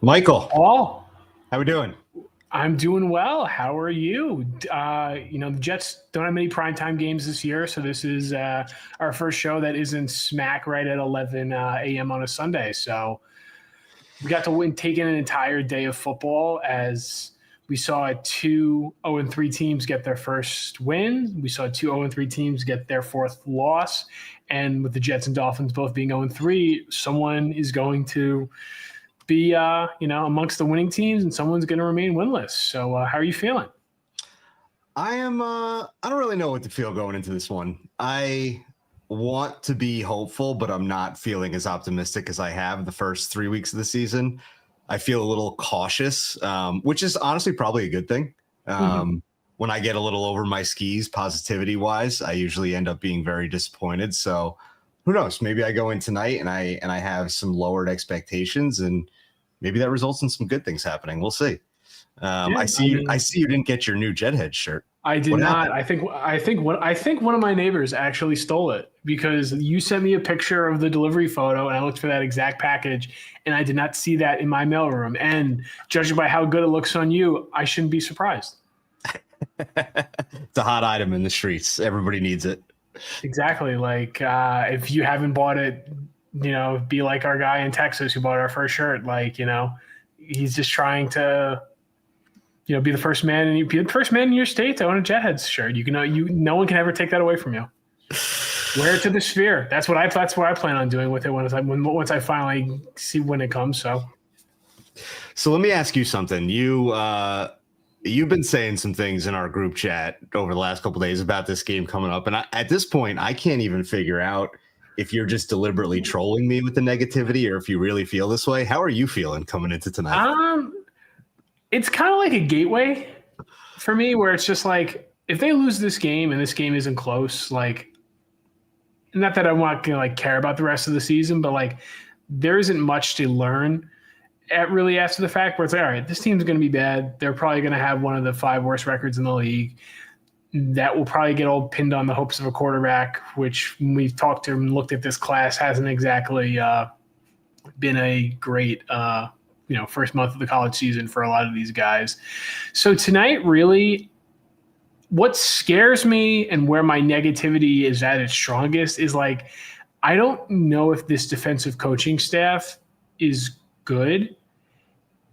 Michael, Paul, how we doing? I'm doing well. How are you? The Jets don't have many primetime games this year, so this is our first show that isn't smack right at 11 a.m. on a Sunday. So we got to take in an entire day of football as we saw two 0-3 teams get their first win. We saw two 0-3 teams get their fourth loss. And with the Jets and Dolphins both being 0-3, someone is going to be amongst the winning teams and someone's going to remain winless. So how are you feeling? I don't really know what to feel going into this one. I want to be hopeful, but I'm not feeling as optimistic as I have the first 3 weeks of the season. I feel a little cautious, which is honestly probably a good thing. When I get a little over my skis positivity wise, I usually end up being very disappointed. So who knows? Maybe I go in tonight and I have some lowered expectations, and maybe that results in some good things happening. We'll see. I see you didn't get your new JetHeads shirt. I did not. I think one of my neighbors actually stole it because you sent me a picture of the delivery photo and I looked for that exact package and I did not see that in my mailroom. And judging by how good it looks on you, I shouldn't be surprised. It's a hot item in the streets. Everybody needs it. Exactly. Like if you haven't bought it, be like our guy in Texas who bought our first shirt. Like, he's just trying to be the first man in your state to own a JetHeads shirt. No one can ever take that away from you. Wear it to the sphere. That's what I plan on doing with it once I finally see when it comes. So let me ask you something. You've been saying some things in our group chat over the last couple of days about this game coming up, and at this point, I can't even figure out if you're just deliberately trolling me with the negativity or if you really feel this way. How are you feeling coming into tonight? It's kind of like a gateway for me where it's just like, if they lose this game and this game isn't close, like, not that I want to care about the rest of the season, but like there isn't much to learn really after the fact where it's like, all right, this team's going to be bad. They're probably going to have one of the 5 worst records in the league. That will probably get all pinned on the hopes of a quarterback, which when we've talked to him and looked at this class hasn't exactly been a great first month of the college season for a lot of these guys. So tonight, really, what scares me and where my negativity is at its strongest is like, I don't know if this defensive coaching staff is good,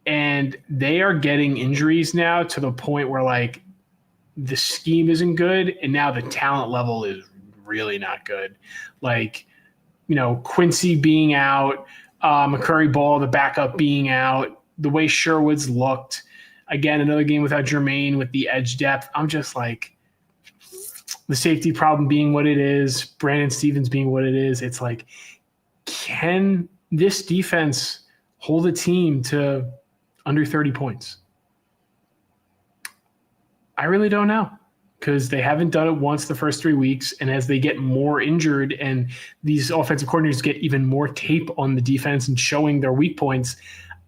and they are getting injuries now to the point where like the scheme isn't good, and now the talent level is really not good. Like, Quincy being out, McCurry Ball, the backup being out, the way Sherwood's looked. Again, another game without Jermaine with the edge depth. I'm just like, the safety problem being what it is, Brandon Stevens being what it is. It's like, can this defense hold a team to under 30 points? I really don't know, because they haven't done it once the first 3 weeks. And as they get more injured and these offensive coordinators get even more tape on the defense and showing their weak points,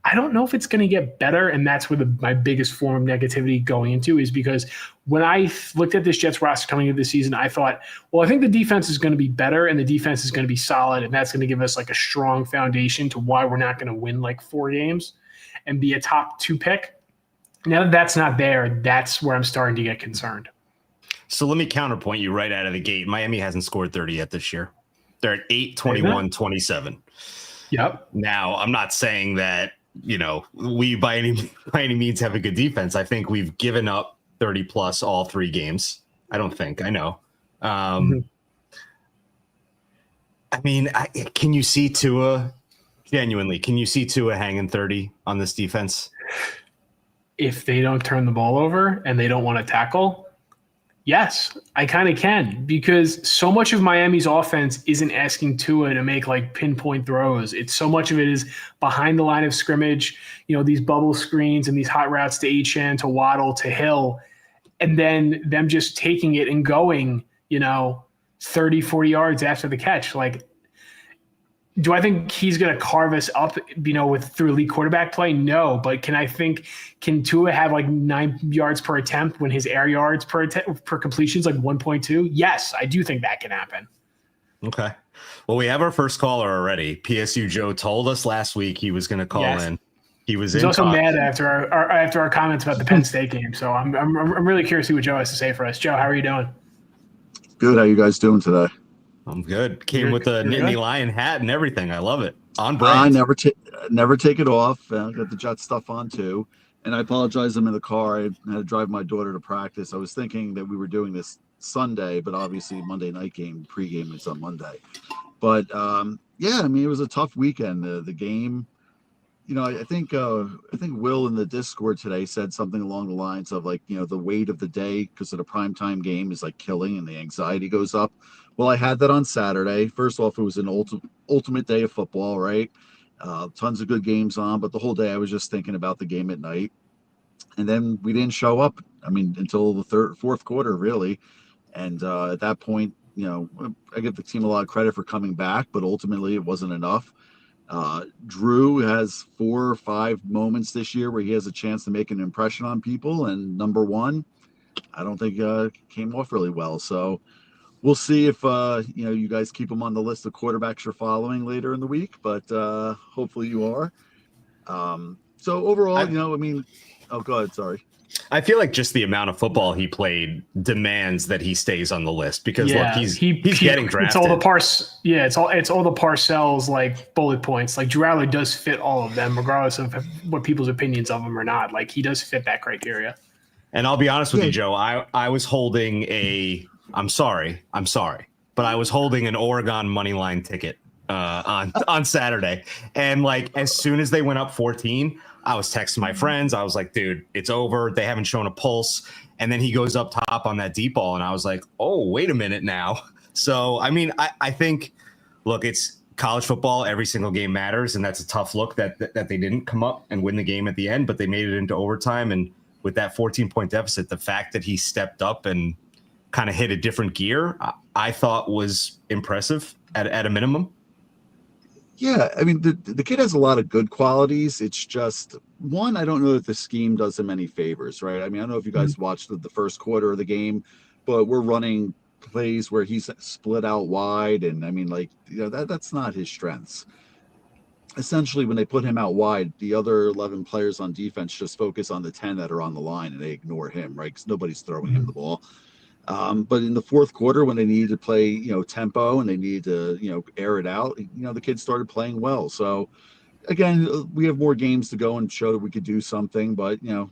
I don't know if it's going to get better. And that's where my biggest form of negativity going into is, because when I looked at this Jets roster coming into the season, I thought, well, I think the defense is going to be better and the defense is going to be solid. And that's going to give us like a strong foundation to why we're not going to win like 4 games and be a top 2 pick. Now that that's not there, that's where I'm starting to get concerned. So let me counterpoint you right out of the gate. Miami hasn't scored 30 yet this year. They're at 8-21-27. Yep. Now, I'm not saying that, we by any means have a good defense. I think we've given up 30 plus all 3 games. I know. I mean, can you see Tua genuinely? Can you see Tua hanging 30 on this defense? If they don't turn the ball over and they don't want to tackle, yes, I kind of can, because so much of Miami's offense isn't asking Tua to make like pinpoint throws. It's so much of it is behind the line of scrimmage, these bubble screens and these hot routes to Achane, to Waddle, to Hill, and then them just taking it and going, 30, 40 yards after the catch. Like, do I think he's going to carve us up, through elite quarterback play? No, but can Tua have like 9 yards per attempt when his air yards per completion is like 1.2? Yes, I do think that can happen. Okay. Well, we have our first caller already. PSU Joe told us last week he was going to call in. He was He's in also college. mad after our comments about the Penn State game. So I'm really curious to see what Joe has to say for us. Joe, how are you doing? Good. How you guys doing today? I'm good. Came with a Nittany Lion hat and everything. I love it. On brand. I never take it off. Got the Jet stuff on too. And I apologize. I'm in the car. I had to drive my daughter to practice. I was thinking that we were doing this Sunday, but obviously Monday night game, pregame is on Monday. But yeah, I mean, it was a tough weekend. The game, you know, I think Will in the Discord today said something along the lines of like, you know, the weight of the day because of the primetime game is like killing and the anxiety goes up. Well, I had that on Saturday. First off, it was an ultimate day of football, right? Tons of good games on, but the whole day I was just thinking about the game at night. And then we didn't show up. I mean, until the fourth quarter, really. And at that point, you know, I give the team a lot of credit for coming back, but ultimately it wasn't enough. Drew has 4 or 5 moments this year where he has a chance to make an impression on people. And number one, I don't think came off really well. So we'll see if, you know, you guys keep him on the list of quarterbacks you're following later in the week, but hopefully you are. So overall, you know, I mean, oh, go ahead. Sorry. I feel like just the amount of football he played demands that he stays on the list because look, he's getting drafted. It's all the it's all the Parcells like bullet points. Like Drew Aller does fit all of them, regardless of what people's opinions of him or not. Like he does fit that criteria. And I'll be honest with you, Joe. I was holding I'm sorry, but I was holding an Oregon money line ticket on Saturday, and like as soon as they went up 14. I was texting my friends. I was like, dude, it's over. They haven't shown a pulse. And then he goes up top on that deep ball. And I was like, oh, wait a minute now. So, I mean, I think, look, it's college football. Every single game matters. And that's a tough look that they didn't come up and win the game at the end, but they made it into overtime. And with that 14-point deficit, the fact that he stepped up and kind of hit a different gear, I thought was impressive at a minimum. Yeah, I mean, the kid has a lot of good qualities. It's just, one, I don't know that the scheme does him any favors, right? I mean, I don't know if you guys watched the first quarter of the game, but we're running plays where he's split out wide. And I mean, like, you know, that's not his strengths. Essentially, when they put him out wide, the other 11 players on defense just focus on the 10 that are on the line and they ignore him, right? Because nobody's throwing him the ball. But in the fourth quarter, when they needed to play, you know, tempo and they needed to, you know, air it out, you know, the kids started playing well. So again, we have more games to go and show that we could do something. But, you know,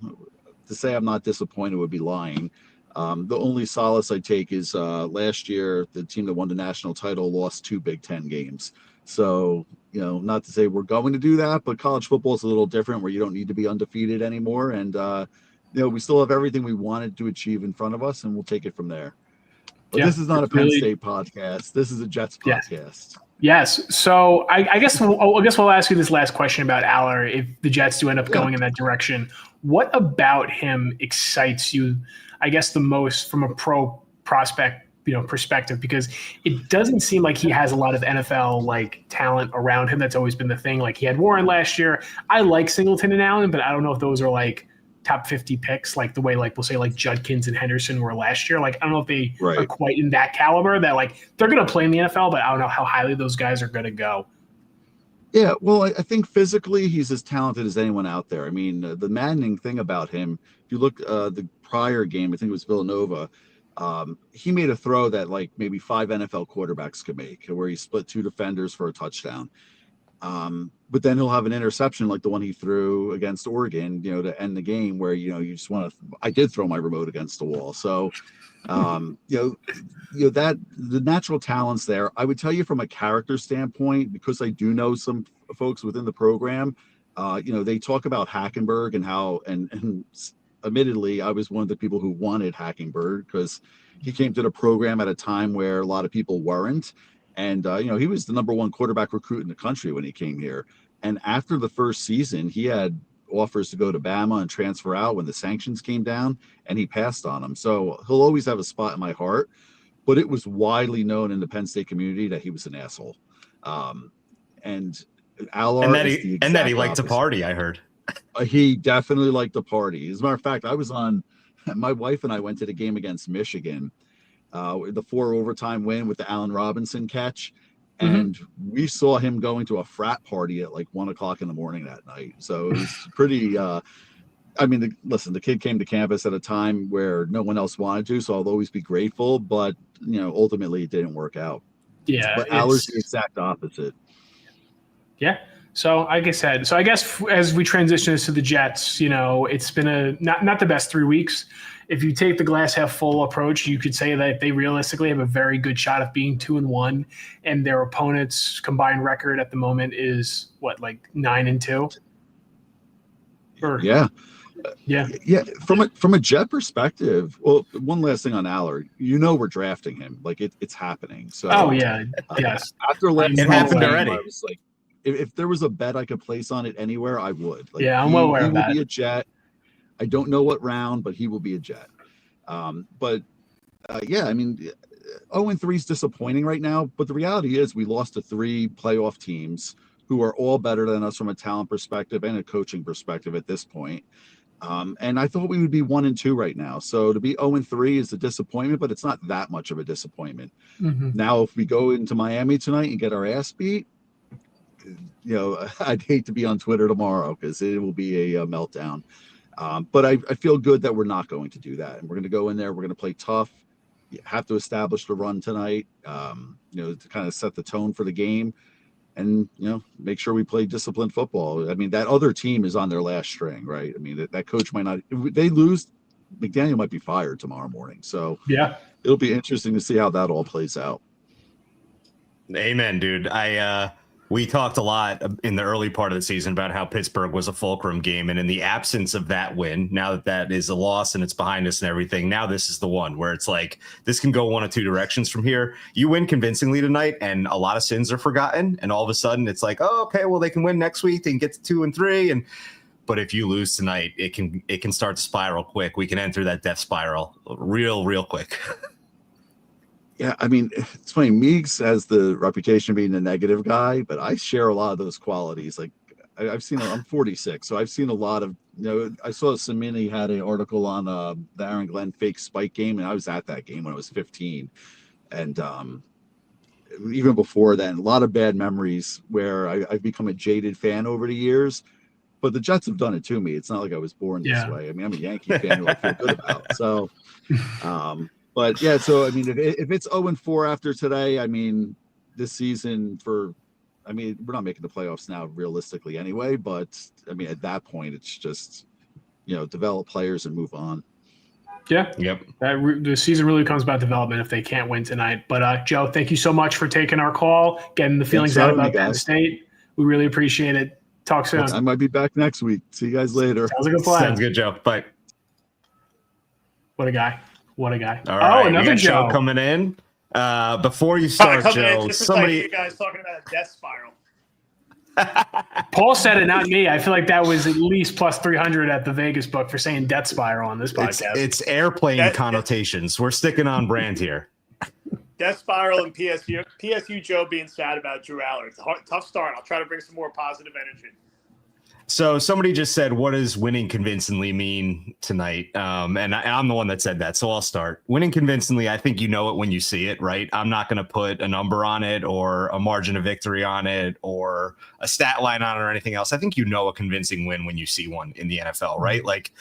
to say I'm not disappointed would be lying. The only solace I take is last year, the team that won the national title lost 2 Big Ten games. So, you know, not to say we're going to do that, but college football is a little different where you don't need to be undefeated anymore. And, you know, we still have everything we wanted to achieve in front of us, and we'll take it from there. But this is not a Penn State podcast. This is a Jets podcast. Yes. So I guess we'll ask you this last question about Aller. If the Jets do end up going in that direction, what about him excites you, I guess, the most from a pro prospect, you know, perspective? Because it doesn't seem like he has a lot of NFL like talent around him. That's always been the thing. Like he had Warren last year. I like Singleton and Allen, but I don't know if those are like top 50 picks, like the way, like we'll say like Judkins and Henderson were last year. Like, I don't know if they are quite in that caliber that like they're going to play in the NFL, but I don't know how highly those guys are going to go. Yeah. Well, I think physically he's as talented as anyone out there. I mean, the maddening thing about him, if you look the prior game, I think it was Villanova, he made a throw that like maybe 5 NFL quarterbacks could make where he split 2 defenders for a touchdown. But then he'll have an interception like the one he threw against Oregon, you know, to end the game where, you know, you just want to, I did throw my remote against the wall. So, you know, that the natural talents there, I would tell you from a character standpoint, because I do know some folks within the program, you know, they talk about Hackenberg and how, and admittedly, I was one of the people who wanted Hackenberg because he came to the program at a time where a lot of people weren't. And, you know, he was the number 1 quarterback recruit in the country when he came here. And after the first season, he had offers to go to Bama and transfer out when the sanctions came down, and he passed on them. So he'll always have a spot in my heart. But it was widely known in the Penn State community that he was an asshole. And Aller and that he liked to party, I heard. He definitely liked to party. As a matter of fact, my wife and I went to the game against Michigan, the 4 overtime win with the Allen Robinson catch. and we saw him going to a frat party at like 1:00 in the morning that night. So it was pretty. I mean, listen, the kid came to campus at a time where no one else wanted to, so I'll always be grateful. But ultimately, it didn't work out. Yeah, but Aller's the exact opposite. Yeah. So like I said, I guess as we transition this to the Jets, it's been not the best 3 weeks. If you take the glass half full approach, you could say that they realistically have a very good shot of being 2-1, and their opponent's combined record at the moment is what, like 9-2? Yeah. Yeah. From a Jet perspective, well, one last thing on Aller, we're drafting him. Like it's happening. So yes. After last it happened already. I was like, if there was a bet I could place on it anywhere, I would. Like, I'm well aware of that. He will be a Jet. I don't know what round, but he will be a Jet. I mean, 0-3 is disappointing right now, but the reality is we lost to 3 playoff teams who are all better than us from a talent perspective and a coaching perspective at this point. And I thought we would be 1-2 right now. So to be 0-3 is a disappointment, but it's not that much of a disappointment. Now, if we go into Miami tonight and get our ass beat, I'd hate to be on Twitter tomorrow because it will be a meltdown. But I feel good that we're not going to do that. And we're going to go in there. We're going to play tough. You have to establish the run tonight, to kind of set the tone for the game. And, make sure we play disciplined football. I mean, that other team is on their last string, right? I mean, that coach might not – if they lose, McDaniel might be fired tomorrow morning. So, it'll be interesting to see how that all plays out. Amen, dude. We talked a lot in the early part of the season about how Pittsburgh was a fulcrum game. And in the absence of that win, now that is a loss and it's behind us and everything, now this is the one where it's like, this can go one of two directions from here. You win convincingly tonight and a lot of sins are forgotten. And all of a sudden it's like, oh, okay, well, they can win next week. They can get to 2-3. But if you lose tonight, it can start to spiral quick. We can enter that death spiral real quick. Yeah, I mean, it's funny. Meegs has the reputation of being a negative guy, but I share a lot of those qualities. Like, I'm 46, so I've seen a lot of, I saw Samini had an article on the Aaron Glenn fake spike game, and I was at that game when I was 15. And even before then, a lot of bad memories where I've become a jaded fan over the years. But the Jets have done it to me. It's not like I was born this way. I mean, I'm a Yankee fan who I feel good about. So, but yeah, so I mean, if it's 0-4 after today, I mean, this season we're not making the playoffs now realistically anyway. But I mean, at that point, it's just develop players and move on. Yeah. Yep. The season really comes about development if they can't win tonight. But Joe, thank you so much for taking our call, getting the feelings out about Penn State. We really appreciate it. Talk soon. I might be back next week. See you guys later. Sounds like a plan. Sounds good, Joe. Bye. What a guy. All right, another Joe coming in. Before you start, Joe, somebody you guys talking about a death spiral. Paul said it, not me. I feel like that was at least plus 300 at the Vegas book for saying death spiral on this podcast. It's airplane connotations. We're sticking on brand here. Death spiral and PSU Joe being sad about Drew Aller. It's a tough start. I'll try to bring some more positive energy. So somebody just said, what does winning convincingly mean tonight? And I'm the one that said that, so I'll start. Winning convincingly, I think you know it when you see it, right? I'm not going to put a number on it or a margin of victory on it or a stat line on it or anything else. I think you know a convincing win when you see one in the NFL, right? Like,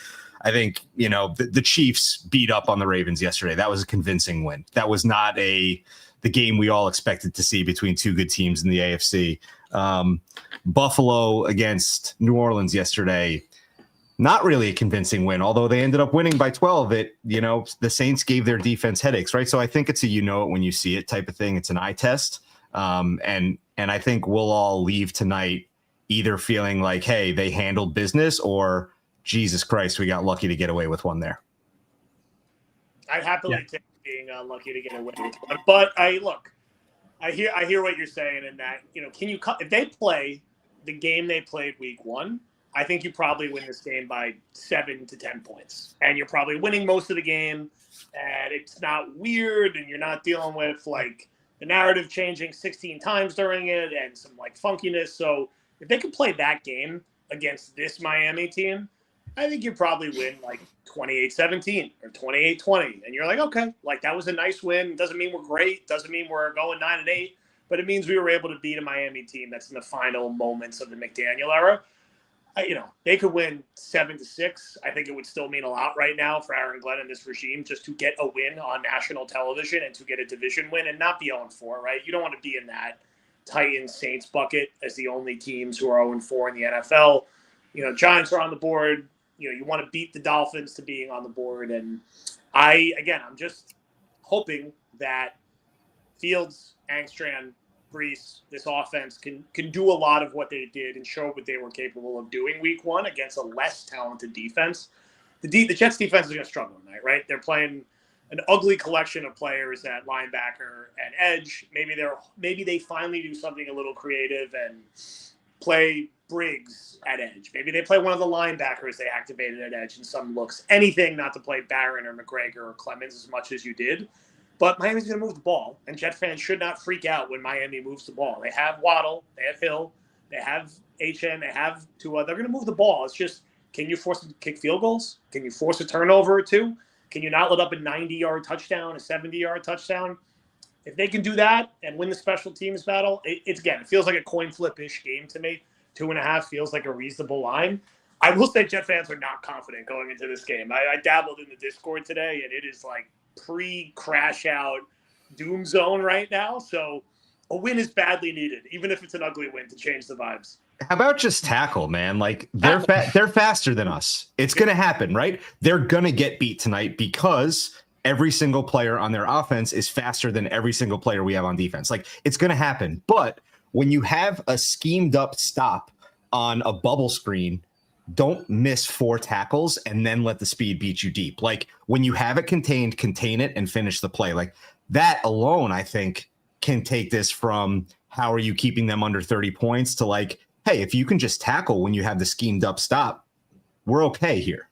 I think, the Chiefs beat up on the Ravens yesterday. That was a convincing win. That was not the game we all expected to see between two good teams in the AFC. Buffalo against New Orleans yesterday, not really a convincing win, although they ended up winning by 12. The Saints gave their defense headaches, right? So I think it's a it when you see it type of thing. It's an eye test. And I think we'll all leave tonight either feeling like, hey, they handled business, or Jesus Christ, we got lucky to get away with one there. I'd happily take being lucky to get away with one. But I hear what you're saying in that, if they play the game they played week 1, I think you probably win this game by 7 to 10 points. And you're probably winning most of the game, and it's not weird, and you're not dealing with the narrative changing 16 times during it and some funkiness. So if they could play that game against this Miami team, I think you probably win 28-17 or 28-20. And you're like, okay, that was a nice win. Doesn't mean we're great. Doesn't mean we're going 9-8. but it means we were able to beat a Miami team that's in the final moments of the McDaniel era. They could win 7-6. I think it would still mean a lot right now for Aaron Glenn and this regime just to get a win on national television and to get a division win and not be 0-4, right? You don't want to be in that Titans Saints bucket as the only teams who are 0-4 in the NFL. Giants are on the board. You want to beat the Dolphins to being on the board. And I'm just hoping that Fields, Angstrom, Brees, this offense can do a lot of what they did and show what they were capable of doing week one against a less talented defense. The Jets defense is going to struggle tonight, right? They're playing an ugly collection of players at linebacker and edge. Maybe they finally do something a little creative and play Briggs at edge. Maybe they play one of the linebackers they activated at edge in some looks. Anything not to play Barron or McGregor or Clemens as much as you did. But Miami's going to move the ball, and Jet fans should not freak out when Miami moves the ball. They have Waddle, they have Hill, they have HN, they have Tua. They're going to move the ball. It's just, can you force them to kick field goals? Can you force a turnover or two? Can you not let up a 90-yard touchdown, a 70-yard touchdown? If they can do that and win the special teams battle, it feels like a coin flip-ish game to me. 2.5 feels like a reasonable line. I will say Jet fans are not confident going into this game. I dabbled in the Discord today, and it is like pre-crash out doom zone right now. So a win is badly needed, even if it's an ugly win, to change the vibes. How about just tackle, man? Like they're faster than us. It's going to happen, right? They're going to get beat tonight because every single player on their offense is faster than every single player we have on defense. Like it's going to happen. But when you have a schemed up stop on a bubble screen, don't miss 4 tackles and then let the speed beat you deep. Like when you have it contained, contain it and finish the play. Like that alone, I think, can take this from how are you keeping them under 30 points to like, hey, if you can just tackle when you have the schemed up stop, we're okay here.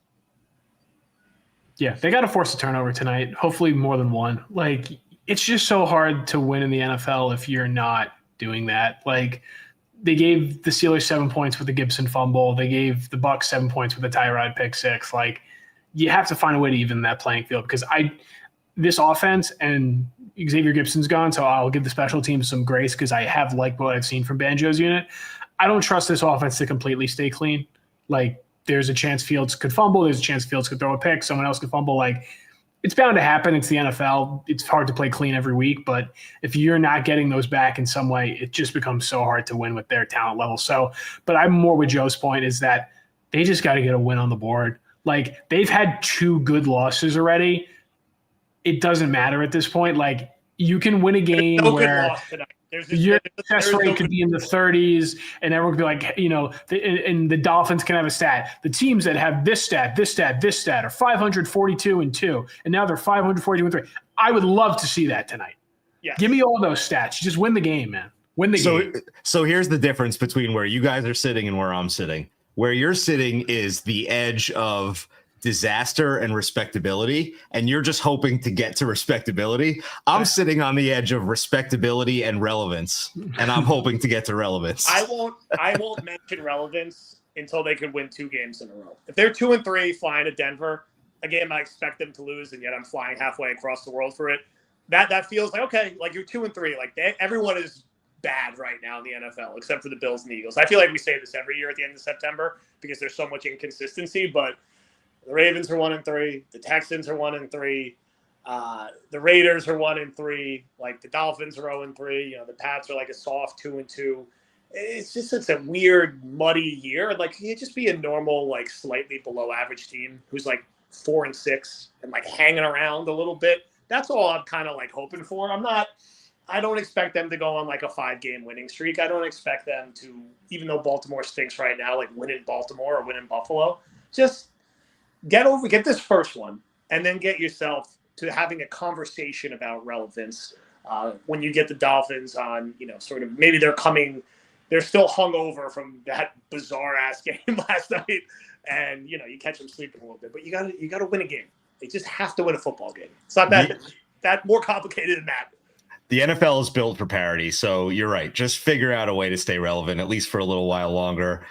Yeah, they got to force a turnover tonight. Hopefully more than one. Like it's just so hard to win in the NFL if you're not doing that. Like they gave the Steelers 7 points with the Gibson fumble. They gave the Bucs 7 points with the Tyrod pick six. Like you have to find a way to even that playing field because this offense and Xavier Gibson's gone. So I'll give the special teams some grace because I have liked what I've seen from Banjo's unit. I don't trust this offense to completely stay clean. Like there's a chance Fields could fumble. There's a chance Fields could throw a pick. Someone else could fumble. Like it's bound to happen. It's the NFL. It's hard to play clean every week, but if you're not getting those back in some way, it just becomes so hard to win with their talent level. So, but I'm more with Joe's point is that they just got to get a win on the board. Like they've had 2 good losses already. It doesn't matter at this point. Like you can win a game where your success rate could be in the 30s and everyone could be like, and the Dolphins can have a stat. The teams that have this stat are 542-2, and now they're 542-3. I would love to see that tonight. Yeah. Give me all those stats. Just win the game, man. Win the game. So here's the difference between where you guys are sitting and where I'm sitting. Where you're sitting is the edge of disaster and respectability, and you're just hoping to get to respectability. I'm sitting on the edge of respectability and relevance, and I'm hoping to get to relevance. I won't mention relevance until they could win 2 games in a row. If they're 2-3 flying to Denver, a game I expect them to lose, and yet I'm flying halfway across the world for it. That feels like okay, like you're 2-3. Like everyone is bad right now in the NFL except for the Bills and Eagles. I feel like we say this every year at the end of September because there's so much inconsistency, but the Ravens are 1-3. The Texans are 1-3. The Raiders are 1-3. Like the Dolphins are 0-3. The Pats are like a soft 2-2. It's a weird, muddy year. Like can you just be a normal, like slightly below average team who's like 4-6 and like hanging around a little bit. That's all I'm kind of like hoping for. I don't expect them to go on like a 5-game winning streak. I don't expect them to, even though Baltimore stinks right now, like win in Baltimore or win in Buffalo. Just get this first one and then get yourself to having a conversation about relevance when you get the Dolphins on, sort of maybe they're still hungover from that bizarre ass game last night and, you catch them sleeping a little bit, but you got to win a game. They just have to win a football game. It's not that more complicated than that. The NFL is built for parity, so you're right. Just figure out a way to stay relevant, at least for a little while longer.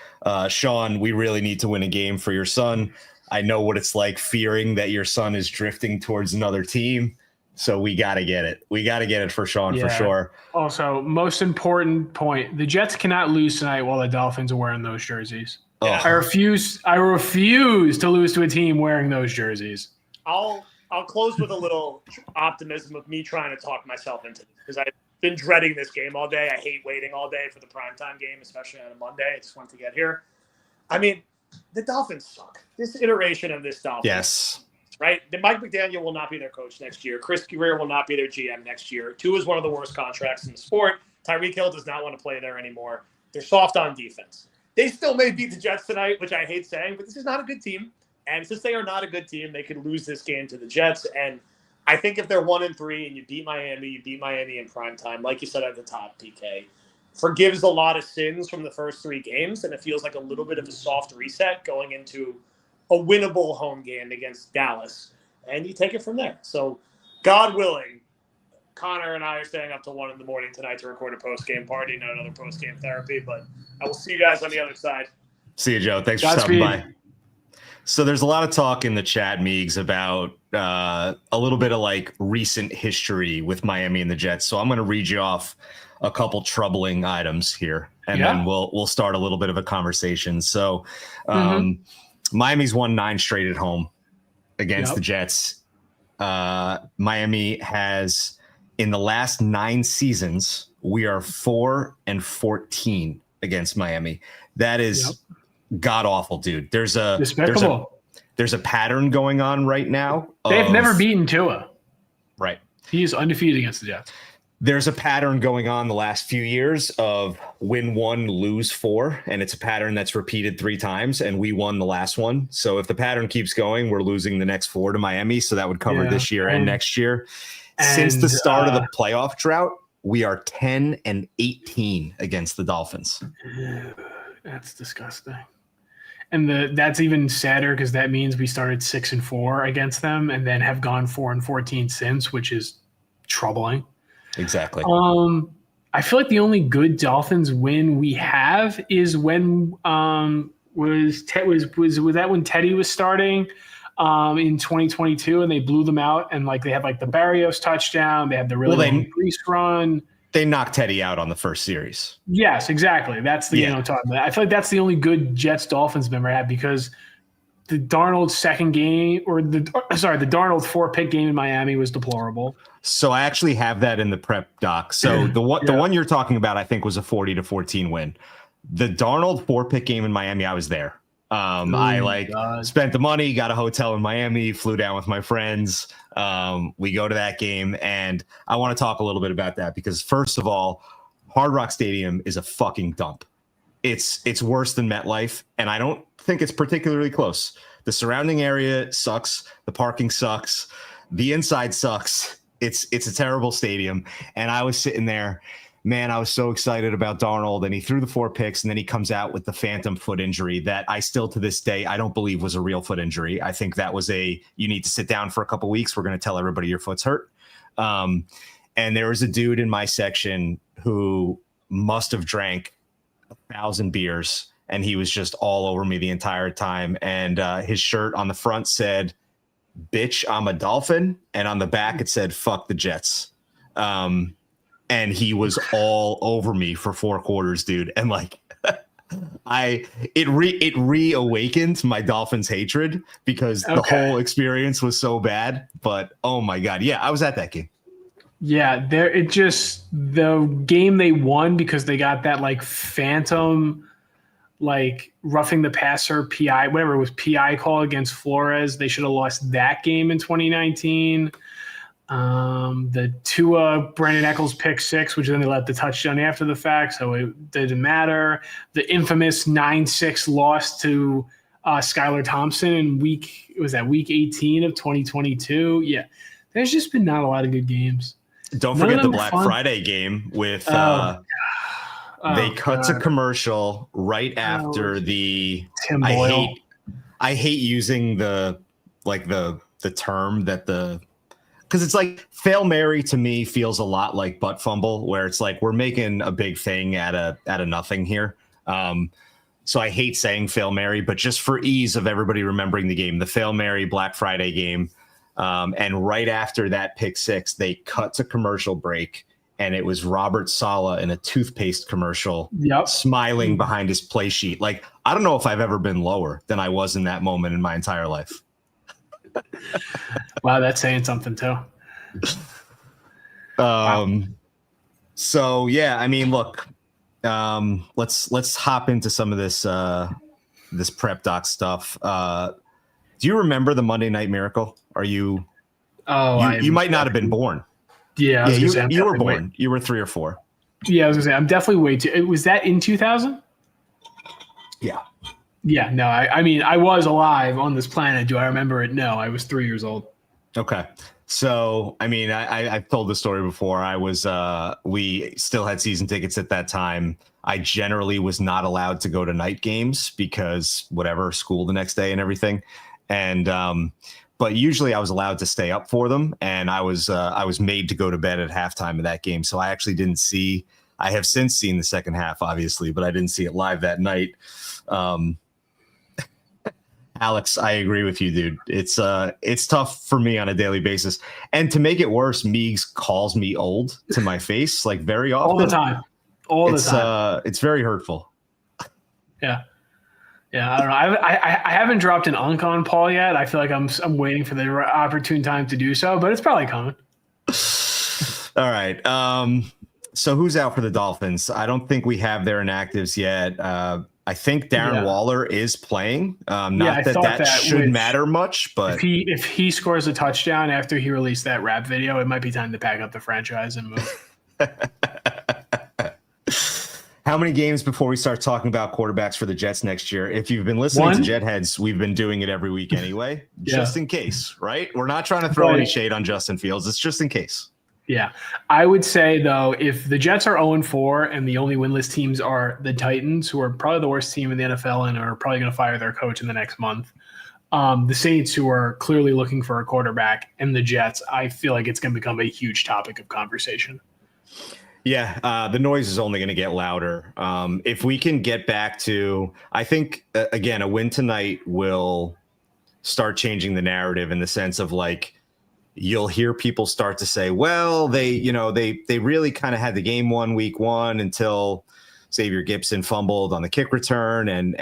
Sean, we really need to win a game for your son. I know what it's like fearing that your son is drifting towards another team. So we got to get it. We got to get it for Sean for sure. Also, most important point: the Jets cannot lose tonight while the Dolphins are wearing those jerseys. Oh. I refuse to lose to a team wearing those jerseys. I'll close with a little optimism of me trying to talk myself into this because I've been dreading this game all day. I hate waiting all day for the primetime game, especially on a Monday. I just want to get here. I mean, the Dolphins suck. This iteration of this Dolphins. Yes. Right? Mike McDaniel will not be their coach next year. Chris Greer will not be their GM next year. Tua is one of the worst contracts in the sport. Tyreek Hill does not want to play there anymore. They're soft on defense. They still may beat the Jets tonight, which I hate saying, but this is not a good team. And since they are not a good team, they could lose this game to the Jets. And I think if they're 1-3 and you beat Miami in prime time, like you said at the top, PK, forgives a lot of sins from the first 3 games, and it feels like a little bit of a soft reset going into a winnable home game against Dallas. And you take it from there. So, God willing, Connor and I are staying up till 1 in the morning tonight to record a post-game party, not another post-game therapy, but I will see you guys on the other side. See you, Joe. Thanks for stopping by. So there's a lot of talk in the chat, Meegs, about a little bit of like recent history with Miami and the Jets. So I'm going to read you off a couple troubling items here, and then we'll start a little bit of a conversation. So Miami's won 9 straight at home against the Jets. Miami has, in the last 9 seasons, we are 4-14 against Miami. That is god awful, dude. There's a pattern going on right now. They've never beaten Tua. Right. He is undefeated against the Jets. There's a pattern going on the last few years of win 1, lose 4, and it's a pattern that's repeated 3 times, and we won the last one. So if the pattern keeps going, we're losing the next 4 to Miami, so that would cover this year and next year. Since the start of the playoff drought, we are 10-18 against the Dolphins. That's disgusting. And that's even sadder because that means we started 6-4 against them and then have gone 4-14 since, which is troubling. Exactly. I feel like the only good Dolphins win we have is when was that when Teddy was starting in 2022 and they blew them out and like they had like the Barrios touchdown, they had the really long Grease run. They knocked Teddy out on the first series. Yes, exactly. That's the game I'm talking about. I feel like that's the only good Jets Dolphins member had because the Darnold second game the Darnold 4-pick game in Miami was deplorable. So I actually have that in the prep doc. So the one you're talking about, I think, was a 40-14 win. The Darnold 4-pick game in Miami, I was there. I spent the money, got a hotel in Miami, flew down with my friends. We go to that game, and I want to talk a little bit about that because, first of all, Hard Rock Stadium is a fucking dump. It's worse than MetLife, and I don't think it's particularly close. The surrounding area sucks. The parking sucks. The inside sucks. It's a terrible stadium. And I was sitting there, man, I was so excited about Darnold, and he threw the 4 picks, and then he comes out with the phantom foot injury that I still, to this day, I don't believe was a real foot injury. I think that was you need to sit down for a couple weeks. We're going to tell everybody your foot's hurt. And there was a dude in my section who must have drank 1,000 beers, and he was just all over me the entire time. And his shirt on the front said, "Bitch, I'm a Dolphin," and on the back it said, "Fuck the Jets." And he was all over me for 4 quarters, dude. And like, it reawakened my Dolphins hatred because the whole experience was so bad. But oh my god, yeah, I was at that game. Yeah, the game they won because they got that like phantom, like roughing the passer PI, whatever it was, PI call against Flores. They should have lost that game in 2019. The Tua Brandon Eccles pick 6, which then they let the touchdown after the fact, so it didn't matter. The infamous 9-6 loss to Skylar Thompson in week 18 of 2022. Yeah, there's just been not a lot of good games. Don't forget the Black Friday game with they cut to commercial right after the Tim Boyle. I hate using the term that because it's like Fail Mary to me feels a lot like butt fumble, where it's like we're making a big thing out of nothing here. So I hate saying Fail Mary, but just for ease of everybody remembering the game, the Fail Mary Black Friday game, And right after that pick six, they cut to commercial break, and it was Robert Saleh in a toothpaste commercial, smiling behind his play sheet. Like, I don't know if I've ever been lower than I was in that moment in my entire life. Wow, that's saying something too. So yeah, I mean, look, let's hop into some of this this prep doc stuff. Do you remember the Monday Night Miracle? Are you? Oh, you might not have been born. Yeah, I was gonna say, you were born. You were 3 or 4. Yeah, I was gonna say I'm definitely way too. Was that in 2000? Yeah. Yeah, no, I mean, I was alive on this planet. Do I remember it? No, I was 3 years old. Okay. So, I mean, I've told the story before. I was, we still had season tickets at that time. I generally was not allowed to go to night games because whatever, school the next day and everything. And, but usually I was allowed to stay up for them. And I was made to go to bed at halftime of that game. So I actually didn't see, I have since seen the second half, obviously, but I didn't see it live that night. Alex, I agree with you, dude. It's tough for me on a daily basis. And to make it worse, Meegs calls me old to my face, like very often. All the time. All the time. It's very hurtful. Yeah. Yeah, I don't know. I haven't dropped an unk on Paul yet. I feel like I'm waiting for the opportune time to do so, but it's probably coming. All right. So who's out for the Dolphins? I don't think we have their inactives yet. I think Darren Waller is playing. Not that should matter much, but if he scores a touchdown after he released that rap video, it might be time to pack up the franchise and move. How many games before we start talking about quarterbacks for the Jets next year? If you've been listening to JetHeads, we've been doing it every week anyway, just in case, right? We're not trying to throw any shade on Justin Fields. It's just in case. Yeah. I would say, though, if the Jets are 0-4 and the only winless teams are the Titans, who are probably the worst team in the NFL and are probably going to fire their coach in the next month, the Saints, who are clearly looking for a quarterback, and the Jets, I feel like it's going to become a huge topic of conversation. Yeah, the noise is only going to get louder. If we can get back to, I think, again, a win tonight will start changing the narrative in the sense of like, you'll hear people start to say, well, they really kind of had the game won week 1 until Xavier Gibson fumbled on the kick return. And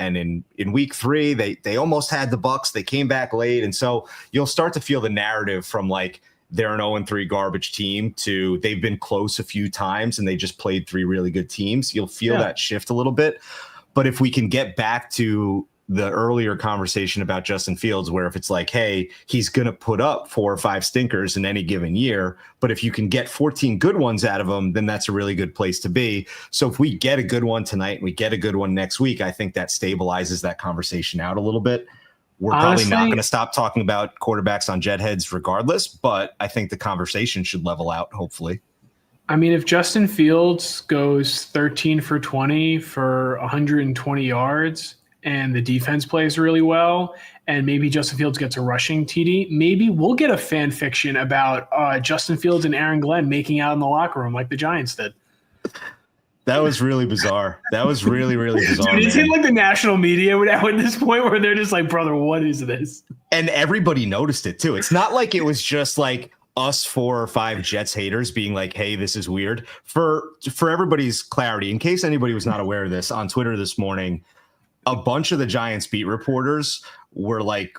in week 3, they almost had the Bucs. They came back late. And so you'll start to feel the narrative from like, they're an 0-3 garbage team to they've been close a few times and they just played 3 really good teams. You'll feel that shift a little bit. But if we can get back to the earlier conversation about Justin Fields, where if it's like, hey, he's going to put up 4 or 5 stinkers in any given year, but if you can get 14 good ones out of him, then that's a really good place to be. So if we get a good one tonight and we get a good one next week, I think that stabilizes that conversation out a little bit. We're probably not going to stop talking about quarterbacks on JetHeads regardless, but I think the conversation should level out, hopefully. I mean, if Justin Fields goes 13 for 20 for 120 yards and the defense plays really well, and maybe Justin Fields gets a rushing TD, maybe we'll get a fan fiction about Justin Fields and Aaron Glenn making out in the locker room like the Giants did. That was really bizarre. That was really, really bizarre. Dude, it's in like the national media at this point where they're just like, brother, what is this? And everybody noticed it too. It's not like it was just like us 4 or 5 Jets haters being like, hey, this is weird. For everybody's clarity, in case anybody was not aware of this, on Twitter this morning, a bunch of the Giants beat reporters were like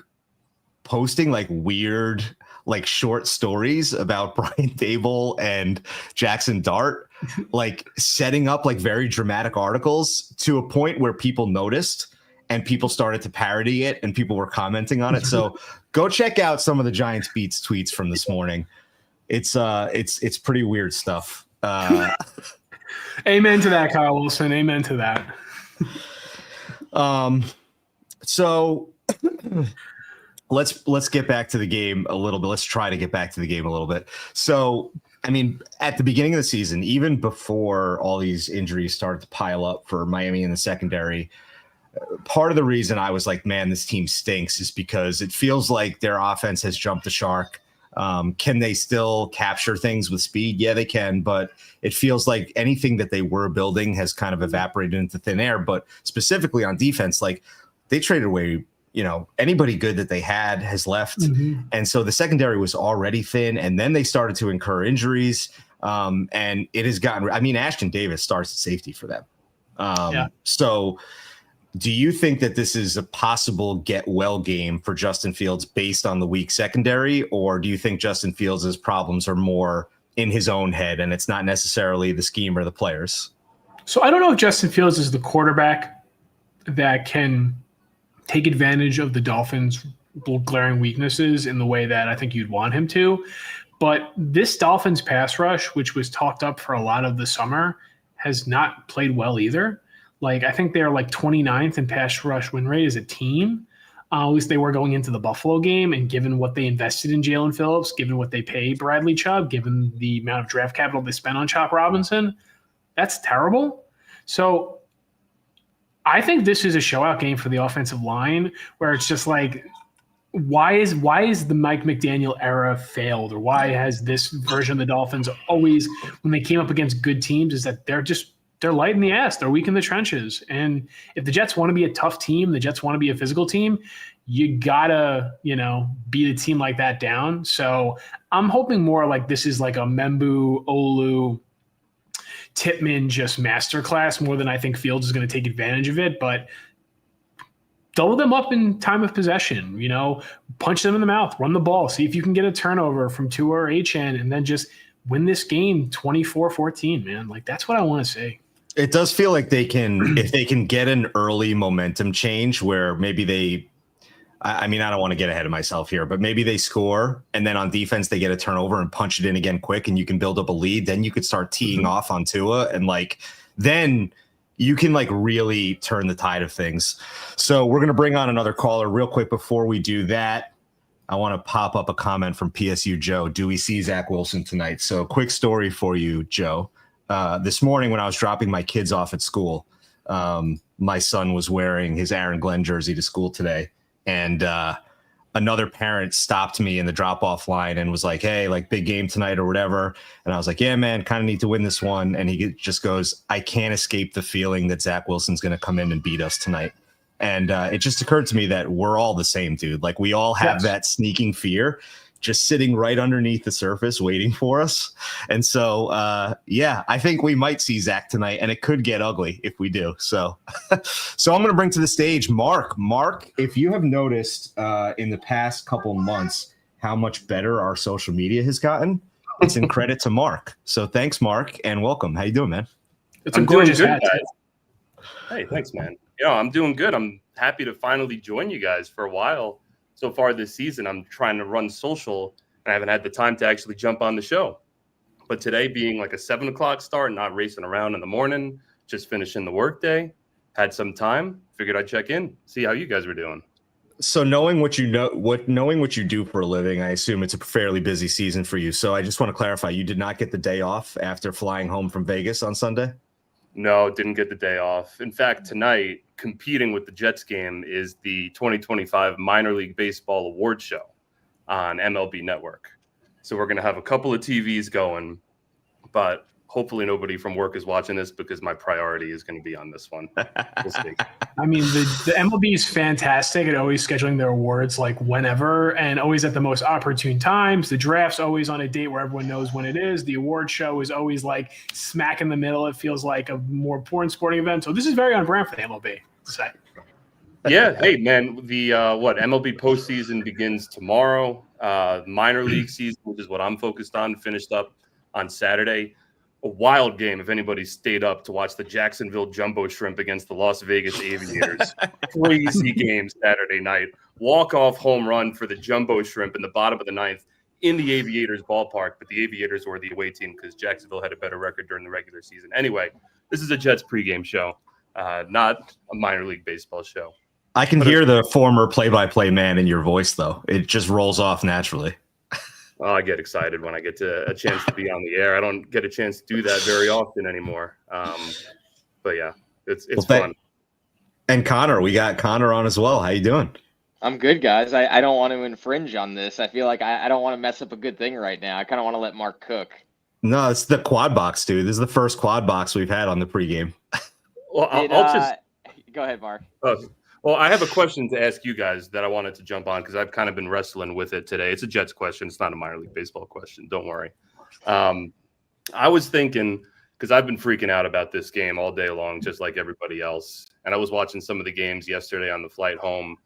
posting like weird, like short stories about Brian Dable and Jackson Dart, like setting up like very dramatic articles to a point where people noticed and people started to parody it and people were commenting on it. So go check out some of the Giants Beats tweets from this morning. It's pretty weird stuff. Amen to that, Kyle Wilson. Amen to that. So let's get back to the game a little bit. Let's try to get back to the game a little bit. So, I mean, at the beginning of the season, even before all these injuries started to pile up for Miami in the secondary, part of the reason I was like, man, this team stinks is because it feels like their offense has jumped the shark. Can they still capture things with speed? Yeah, they can, but it feels like anything that they were building has kind of evaporated into thin air. But specifically on defense, like they traded away, anybody good that they had has left. Mm-hmm. And so the secondary was already thin, and then they started to incur injuries. And it has gotten, Ashton Davis starts at safety for them. So do you think that this is a possible get well game for Justin Fields based on the weak secondary, or do you think Justin Fields' problems are more in his own head and it's not necessarily the scheme or the players? So I don't know if Justin Fields is the quarterback that can take advantage of the Dolphins' glaring weaknesses in the way that I think you'd want him to. But this Dolphins pass rush, which was talked up for a lot of the summer, has not played well either. Like, I think they're like 29th in pass rush win rate as a team. At least they were going into the Buffalo game. And given what they invested in Jalen Phillips, given what they pay Bradley Chubb, given the amount of draft capital they spent on Chop Robinson, that's terrible. So I think this is a showout game for the offensive line where it's just like, why is the Mike McDaniel era failed, or why has this version of the Dolphins always, when they came up against good teams, is that they're light in the ass, they're weak in the trenches. And if the Jets want to be a tough team, the Jets want to be a physical team, you gotta, beat a team like that down. So I'm hoping more like this is like a Membu, Olu, Tippmann just masterclass more than I think Fields is going to take advantage of it. But double them up in time of possession, punch them in the mouth, run the ball, see if you can get a turnover from Tua or HN, and then just win this game 24-14, man. Like, that's what I want to see. It does feel like they can, if they can get an early momentum change where maybe I don't want to get ahead of myself here, but maybe they score and then on defense they get a turnover and punch it in again quick and you can build up a lead. Then you could start teeing off on Tua and then you can really turn the tide of things. So we're going to bring on another caller real quick. Before we do that, I want to pop up a comment from PSU Joe. Do we see Zach Wilson tonight? So quick story for you, Joe. This morning when I was dropping my kids off at school, my son was wearing his Aaron Glenn jersey to school today. And another parent stopped me in the drop-off line and was like, hey, big game tonight or whatever. And I was like, yeah, man, kind of need to win this one. And he just goes, I can't escape the feeling that Zach Wilson's going to come in and beat us tonight. And it just occurred to me that we're all the same, dude. We all have that sneaking fear just sitting right underneath the surface waiting for us. And so, I think we might see Zach tonight, and it could get ugly if we do. So I'm going to bring to the stage Mark. Mark, if you have noticed in the past couple months how much better our social media has gotten, it's in credit to Mark. So thanks, Mark, and welcome. How you doing, man? It's a gorgeous hat. Hey, thanks, man. I'm doing good. I'm happy to finally join you guys. For a while so far this season, I'm trying to run social, and I haven't had the time to actually jump on the show. But today being a 7 o'clock start, not racing around in the morning, just finishing the workday, had some time, figured I'd check in, see how you guys were doing. So knowing what you do for a living, I assume it's a fairly busy season for you. So I just want to clarify, you did not get the day off after flying home from Vegas on Sunday? No, didn't get the day off. In fact, tonight, competing with the Jets game is the 2025 Minor League Baseball Award Show on MLB Network. So we're going to have a couple of TVs going, but hopefully nobody from work is watching this because my priority is going to be on this one. We'll see. The MLB is fantastic at always scheduling their awards whenever and always at the most opportune times. The draft's always on a date where everyone knows when it is. The award show is always smack in the middle. It feels like a more important sporting event. So this is very on brand for the MLB. Yeah. Hey, man, the MLB postseason begins tomorrow. Minor league season, which is what I'm focused on, finished up on Saturday. A wild game if anybody stayed up to watch the Jacksonville Jumbo Shrimp against the Las Vegas Aviators. Crazy game Saturday night. Walk-off home run for the Jumbo Shrimp in the bottom of the ninth in the Aviators ballpark, but the Aviators were the away team because Jacksonville had a better record during the regular season. Anyway, this is a Jets pregame show, not a minor league baseball show. I can hear the former play-by-play man in your voice, though. It just rolls off naturally. Oh, I get excited when I get a chance to be on the air. I don't get a chance to do that very often anymore. But yeah, it's fun. And Connor, we got Connor on as well. How you doing? I'm good, guys. I don't want to infringe on this. I feel like I don't want to mess up a good thing right now. I kind of want to let Mark cook. No, it's the quad box, dude. This is the first quad box we've had on the pregame. Well, I'll just go ahead, Mark. Well, I have a question to ask you guys that I wanted to jump on because I've kind of been wrestling with it today. It's a Jets question. It's not a minor league baseball question. Don't worry. I was thinking, because I've been freaking out about this game all day long, just like everybody else. And I was watching some of the games yesterday on the flight home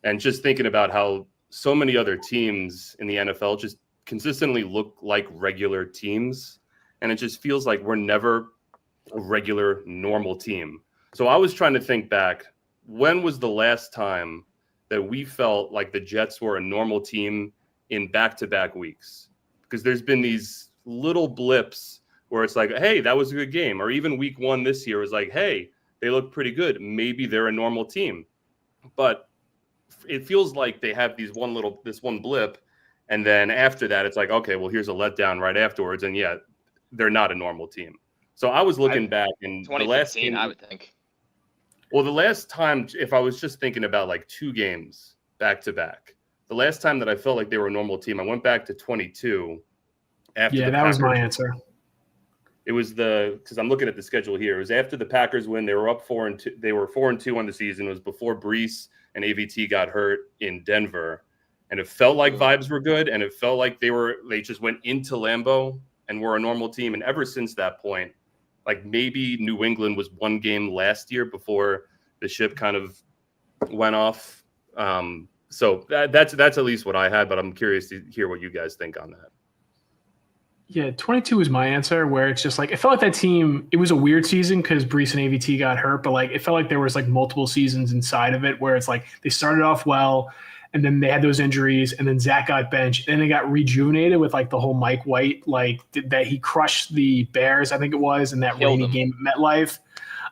and just thinking about how so many other teams in the NFL just consistently look like regular teams. And it just feels like we're never a regular, normal team. So I was trying to think back, when was the last time that we felt like the Jets were a normal team in back-to-back weeks? Because there's been these little blips where it's like, hey, that was a good game. Or even week one this year was like, hey, they look pretty good. Maybe they're a normal team. But it feels like they have this one blip. And then after that, it's like, okay, well, here's a letdown right afterwards. And yeah, they're not a normal team. So I was looking back in the last game, I would think. Well, the last time, if I was just thinking about like 2 games back to back, the last time that I felt like they were a normal team, I went back to 22. Yeah, that was my answer. It was because I'm looking at the schedule here. It was after the Packers win. They were up 4-2. They were 4-2 on the season. It was before Brees and AVT got hurt in Denver, and it felt like vibes were good, and it felt like they just went into Lambeau and were a normal team. And ever since that point, like maybe New England was 1 game last year before the ship kind of went off. So that's at least what I had, but I'm curious to hear what you guys think on that. Yeah, 22 is my answer, where it's just like, it felt like that team, it was a weird season because Brees and AVT got hurt, but like it felt like there was like multiple seasons inside of it where it's like they started off well and then they had those injuries and then Zach got benched and they got rejuvenated with like the whole Mike White, like that he crushed the Bears, I think it was, in that rainy game at MetLife.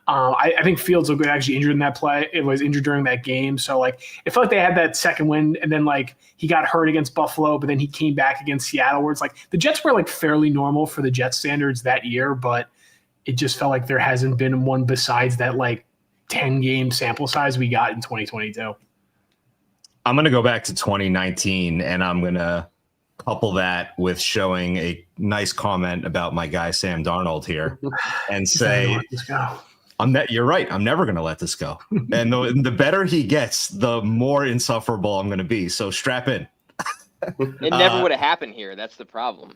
I think Fields was actually injured in that play. It was injured during that game. So like it felt like they had that second win and then like he got hurt against Buffalo, but then he came back against Seattle, where it's like the Jets were like fairly normal for the Jets standards that year, but it just felt like there hasn't been one besides that like 10-game sample size we got in 2022. I'm going to go back to 2019 and I'm going to couple that with showing a nice comment about my guy Sam Darnold here and say, you're right. I'm never going to let this go. And the better he gets, the more insufferable I'm going to be. So strap in. It never would have happened here. That's the problem.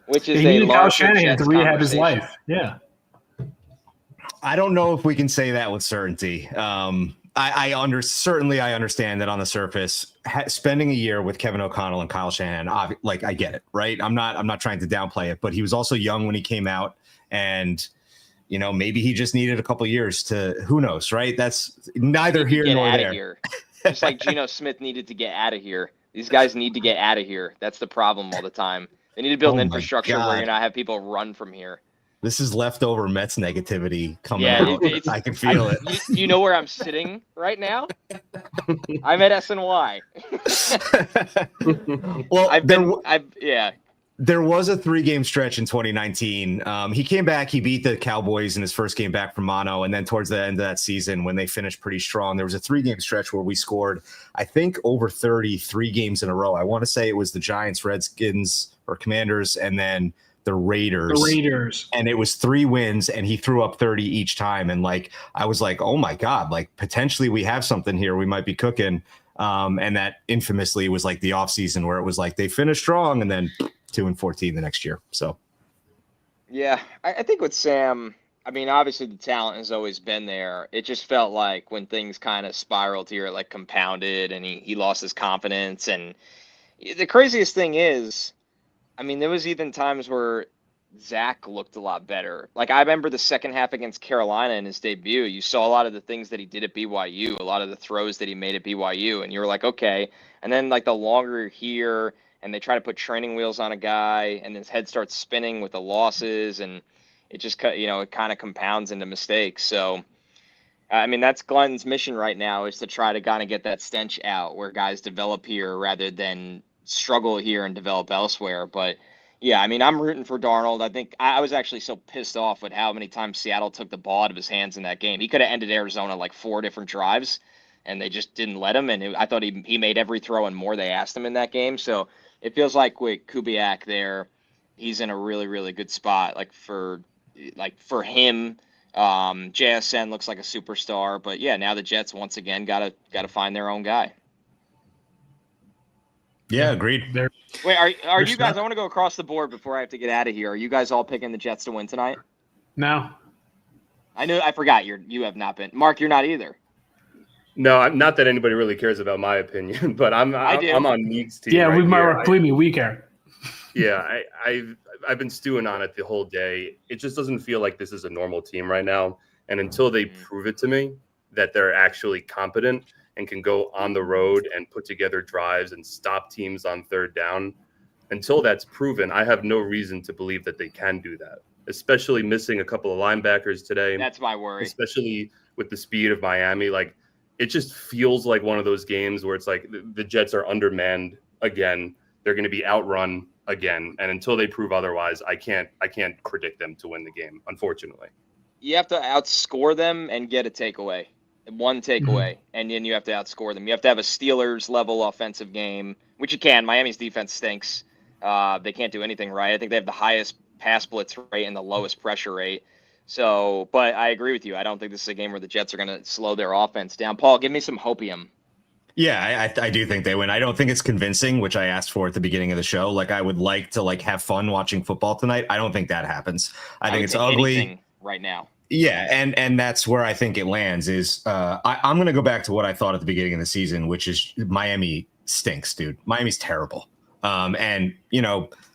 Which is he needed Kyle Shanahan to rehab his life. Yeah. I don't know if we can say that with certainty. I understand that on the surface, spending a year with Kevin O'Connell and Kyle Shanahan, like I get it, right? I'm not trying to downplay it, but he was also young when he came out, and maybe he just needed a couple years to, who knows, right? That's neither here nor there. Here. Just like Geno Smith needed to get out of here. These guys need to get out of here. That's the problem all the time. They need to build an infrastructure where you're not have people run from here. This is leftover Mets negativity coming out. I can feel it. You know where I'm sitting right now? I'm at SNY. Well, there was a 3-game stretch in 2019. He came back. He beat the Cowboys in his first game back from mono. And then towards the end of that season, when they finished pretty strong, there was a 3-game stretch where we scored, I think, over 33 games in a row. I want to say it was the Giants, Redskins, or Commanders, and then the Raiders. And it was 3 wins, and he threw up 30 each time. And like, I was like, oh my God, like potentially we have something here. We might be cooking. And that infamously was like the offseason where it was like they finished strong and then 2-14 the next year. So, yeah, I think with Sam, I mean, obviously the talent has always been there. It just felt like when things kind of spiraled here, like compounded, and he lost his confidence. And the craziest thing is, I mean, there was even times where Zach looked a lot better. Like, I remember the second half against Carolina in his debut. You saw a lot of the things that he did at BYU, a lot of the throws that he made at BYU, and you were like, okay. And then, like, the longer here, and they try to put training wheels on a guy, and his head starts spinning with the losses, and it just, it kind of compounds into mistakes. So, I mean, that's Glenn's mission right now, is to try to kind of get that stench out where guys develop here rather than struggle here and develop elsewhere. But yeah, I mean, I'm rooting for Darnold. I think I was actually so pissed off with how many times Seattle took the ball out of his hands in that game. He could have ended Arizona like 4 different drives, and they just didn't let him. And I thought he made every throw and more they asked him in that game. So it feels like with Kubiak there, he's in a really, really good spot. Like for him JSN looks like a superstar, but yeah, now the Jets once again gotta find their own guy. Yeah, agreed. Wait, are They're you guys? stuck. I want to go across the board before I have to get out of here. Are you guys all picking the Jets to win tonight? No. I forgot you have not been. Mark, you're not either. No, not that anybody really cares about my opinion, but I'm do. on Meegs' team. Yeah, right we here. believe me, we care. Yeah, I've been stewing on it the whole day. It just doesn't feel like this is a normal team right now. And until they prove it to me that they're actually competent and can go on the road and put together drives and stop teams on third down, until that's proven, I have no reason to believe that they can do that. Especially missing a couple of linebackers today. That's my worry. Especially with the speed of Miami. Like, it just feels like one of those games where it's like the Jets are undermanned again. They're going to be outrun again. And until they prove otherwise, I can't predict them to win the game, unfortunately. You have to outscore them and get a takeaway. One takeaway, and then you have to outscore them. You have to have a Steelers-level offensive game, which you can. Miami's defense stinks. They can't do anything right. I think they have the highest pass blitz rate and the lowest pressure rate. So, but I agree with you. I don't think this is a game where the Jets are going to slow their offense down. Paul, give me some hopium. Yeah, I do think they win. I don't think it's convincing, which I asked for at the beginning of the show. Like, I would like to have fun watching football tonight. I don't think that happens. I think it's ugly right now. Yeah, and that's where I think it lands is I'm going to go back to what I thought at the beginning of the season, which is Miami stinks, dude. Miami's terrible. And,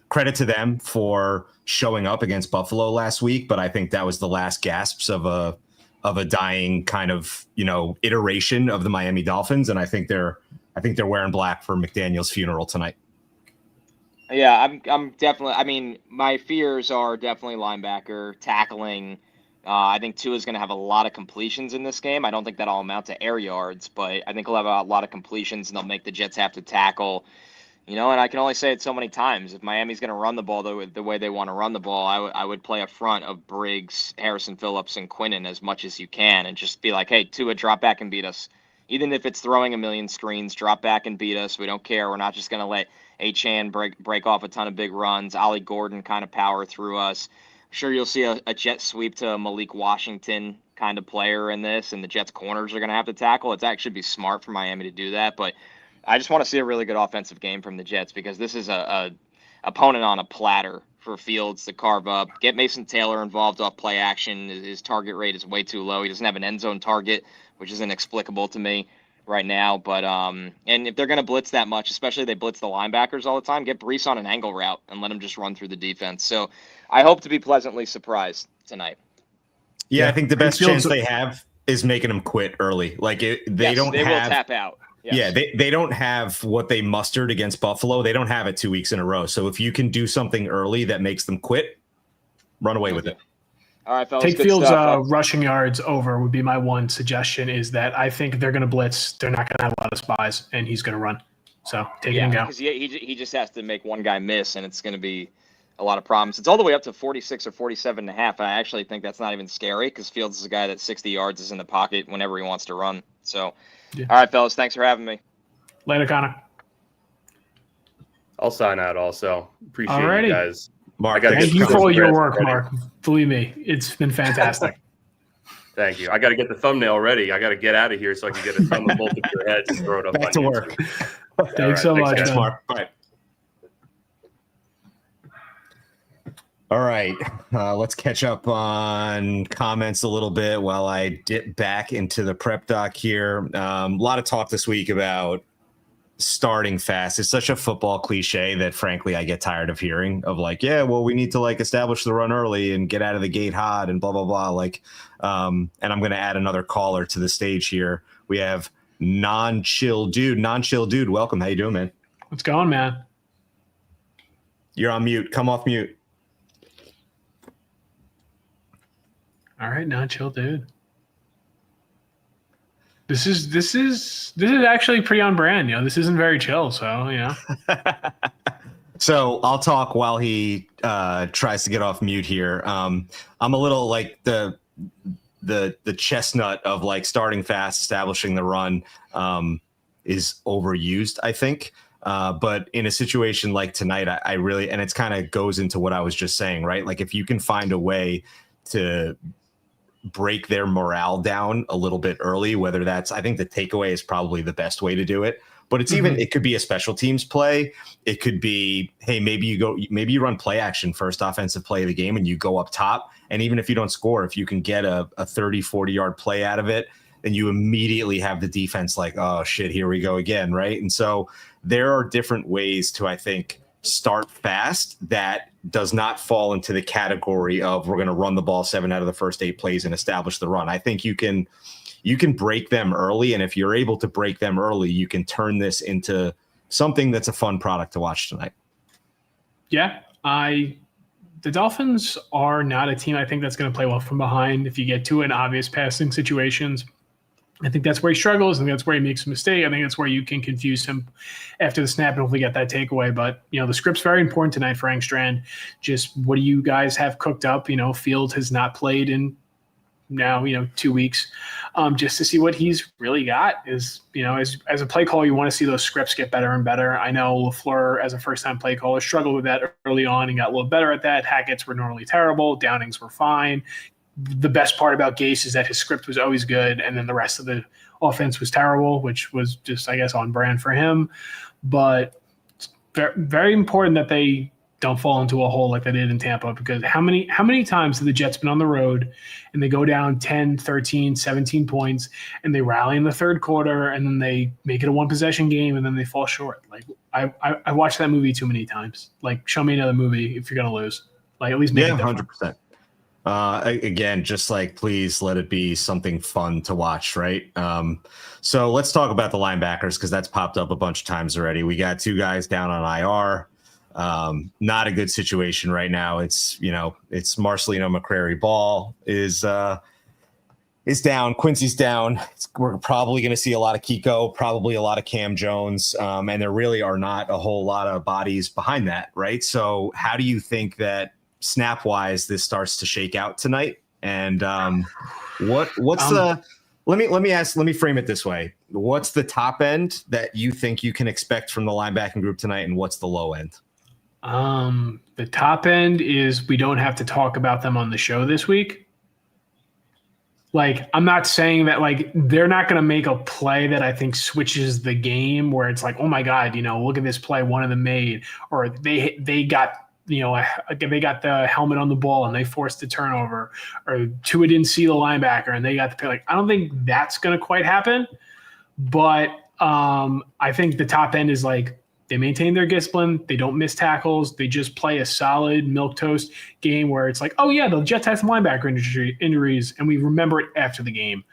credit to them for showing up against Buffalo last week, but I think that was the last gasps of a dying kind of, iteration of the Miami Dolphins, and I think they're wearing black for McDaniel's funeral tonight. Yeah, I'm definitely. I mean, my fears are definitely linebacker, tackling. I think Tua's going to have a lot of completions in this game. I don't think that'll amount to air yards, but I think he'll have a lot of completions, and they'll make the Jets have to tackle. And I can only say it so many times. If Miami's going to run the ball the way they want to run the ball, I would play a front of Briggs, Harrison Phillips, and Quinnen as much as you can, and just be like, hey, Tua, drop back and beat us. Even if it's throwing a million screens, drop back and beat us. We don't care. We're not just going to let Achane break off a ton of big runs. Ollie Gordon kind of power through us. I'm sure you'll see a jet sweep to a Malik Washington kind of player in this, and the Jets corners are going to have to tackle. It's actually be smart for Miami to do that, but I just want to see a really good offensive game from the Jets because this is a opponent on a platter for Fields to carve up. Get Mason Taylor involved off play action. His target rate is way too low. He doesn't have an end zone target, which is inexplicable to me right now. But and if they're going to blitz that much, especially they blitz the linebackers all the time, get Brees on an angle route and let him just run through the defense. So I hope to be pleasantly surprised tonight. Yeah, I think the best chance they have is making them quit early. Like they will tap out. Yes. Yeah, they don't have what they mustered against Buffalo. They don't have it 2 weeks in a row. So if you can do something early that makes them quit, run away with it. All right, fellas. Take Fields rushing yards over would be my one suggestion is that I think they're going to blitz. They're not going to have a lot of spies, and he's going to run. So take it and go. Because he just has to make one guy miss, and it's going to be a lot of problems. It's all the way up to 46 or 47 and a half. And I actually think that's not even scary because Fields is a guy that 60 yards is in the pocket whenever he wants to run. So, yeah. All right, fellas, thanks for having me. Later, Connor. I'll sign out also. Appreciate Alrighty. You guys. Mark, thank you for all your work, Mark. Believe me, it's been fantastic. Thank you. I got to get the thumbnail ready. I got to get out of here so I can get a thumb of both of your heads and throw it up. Back to work. Thanks so much, Mark. Bye. All right, let's catch up on comments a little bit while I dip back into the prep doc here. A lot of talk this week about starting fast. It's such a football cliche that, frankly, I get tired of hearing of we need to establish the run early and get out of the gate hot and blah, blah, blah. And I'm going to add another caller to the stage here. We have Non-Chill Dude. Non-Chill Dude, welcome. How you doing, man? What's going, man? You're on mute. Come off mute. All right, Non-Chill Dude. This is actually pretty on brand. This isn't very chill. So So I'll talk while he tries to get off mute here. I'm a little like the chestnut of starting fast, establishing the run is overused, I think. But in a situation like tonight, I really, and it's kind of goes into what I was just saying, right? If you can find a way to break their morale down a little bit early, whether that's, I think the takeaway is probably the best way to do it. But it's even, it could be a special teams play. It could be, hey, maybe you run play action first offensive play of the game and you go up top. And even if you don't score, if you can get a 30, 40-yard play out of it, then you immediately have the defense like, oh, shit, here we go again, right? And so there are different ways to, I think, start fast that does not fall into the category of we're going to run the ball 7 out of the first 8 plays and establish the run. I think you can break them early, and if you're able to break them early, you can turn this into something that's a fun product to watch tonight. Yeah, the Dolphins are not a team I think that's going to play well from behind. If you get to an obvious passing situations, I think that's where he struggles. I think that's where he makes a mistake. I think that's where you can confuse him after the snap and hopefully get that takeaway. But, the script's very important tonight for Engstrand. Just what do you guys have cooked up? Field has not played in now, 2 weeks, just to see what he's really got. Is, as a play caller, you want to see those scripts get better and better. I know LaFleur, as a first-time play caller, struggled with that early on and got a little better at that. Hackett's were normally terrible. Downings were fine. The best part about Gase is that his script was always good, and then the rest of the offense was terrible, which was just, I guess, on brand for him. But it's very, very important that they don't fall into a hole like they did in Tampa, because how many times have the Jets been on the road and they go down 10, 13, 17 points and they rally in the third quarter and then they make it a one-possession game and then they fall short? Like, I watched that movie too many times. Like, show me another movie if you're going to lose. Like, at least make it different. 100%. Again, just like, please let it be something fun to watch, right? So let's talk about the linebackers, because that's popped up a bunch of times already. We got 2 guys down on IR. Not a good situation right now. It's Marcelino McCrary Ball is down. Quincy's down. We're probably going to see a lot of Kiko, probably a lot of Cam Jones. And there really are not a whole lot of bodies behind that, right? So how do you think that snap wise this starts to shake out tonight? And let me frame it this way. What's the top end that you think you can expect from the linebacking group tonight, and what's the low end? The top end is we don't have to talk about them on the show this week. Like, I'm not saying that, like, they're not going to make a play that I think switches the game where it's like, oh my God, look at this play one of them made, or they got the helmet on the ball and they forced the turnover, or Tua didn't see the linebacker and they got the pick. Like, I don't think that's going to quite happen, but I think the top end is like, they maintain their discipline. They don't miss tackles. They just play a solid milquetoast game where it's like, oh yeah, the Jets had some linebacker injuries, and we remember it after the game.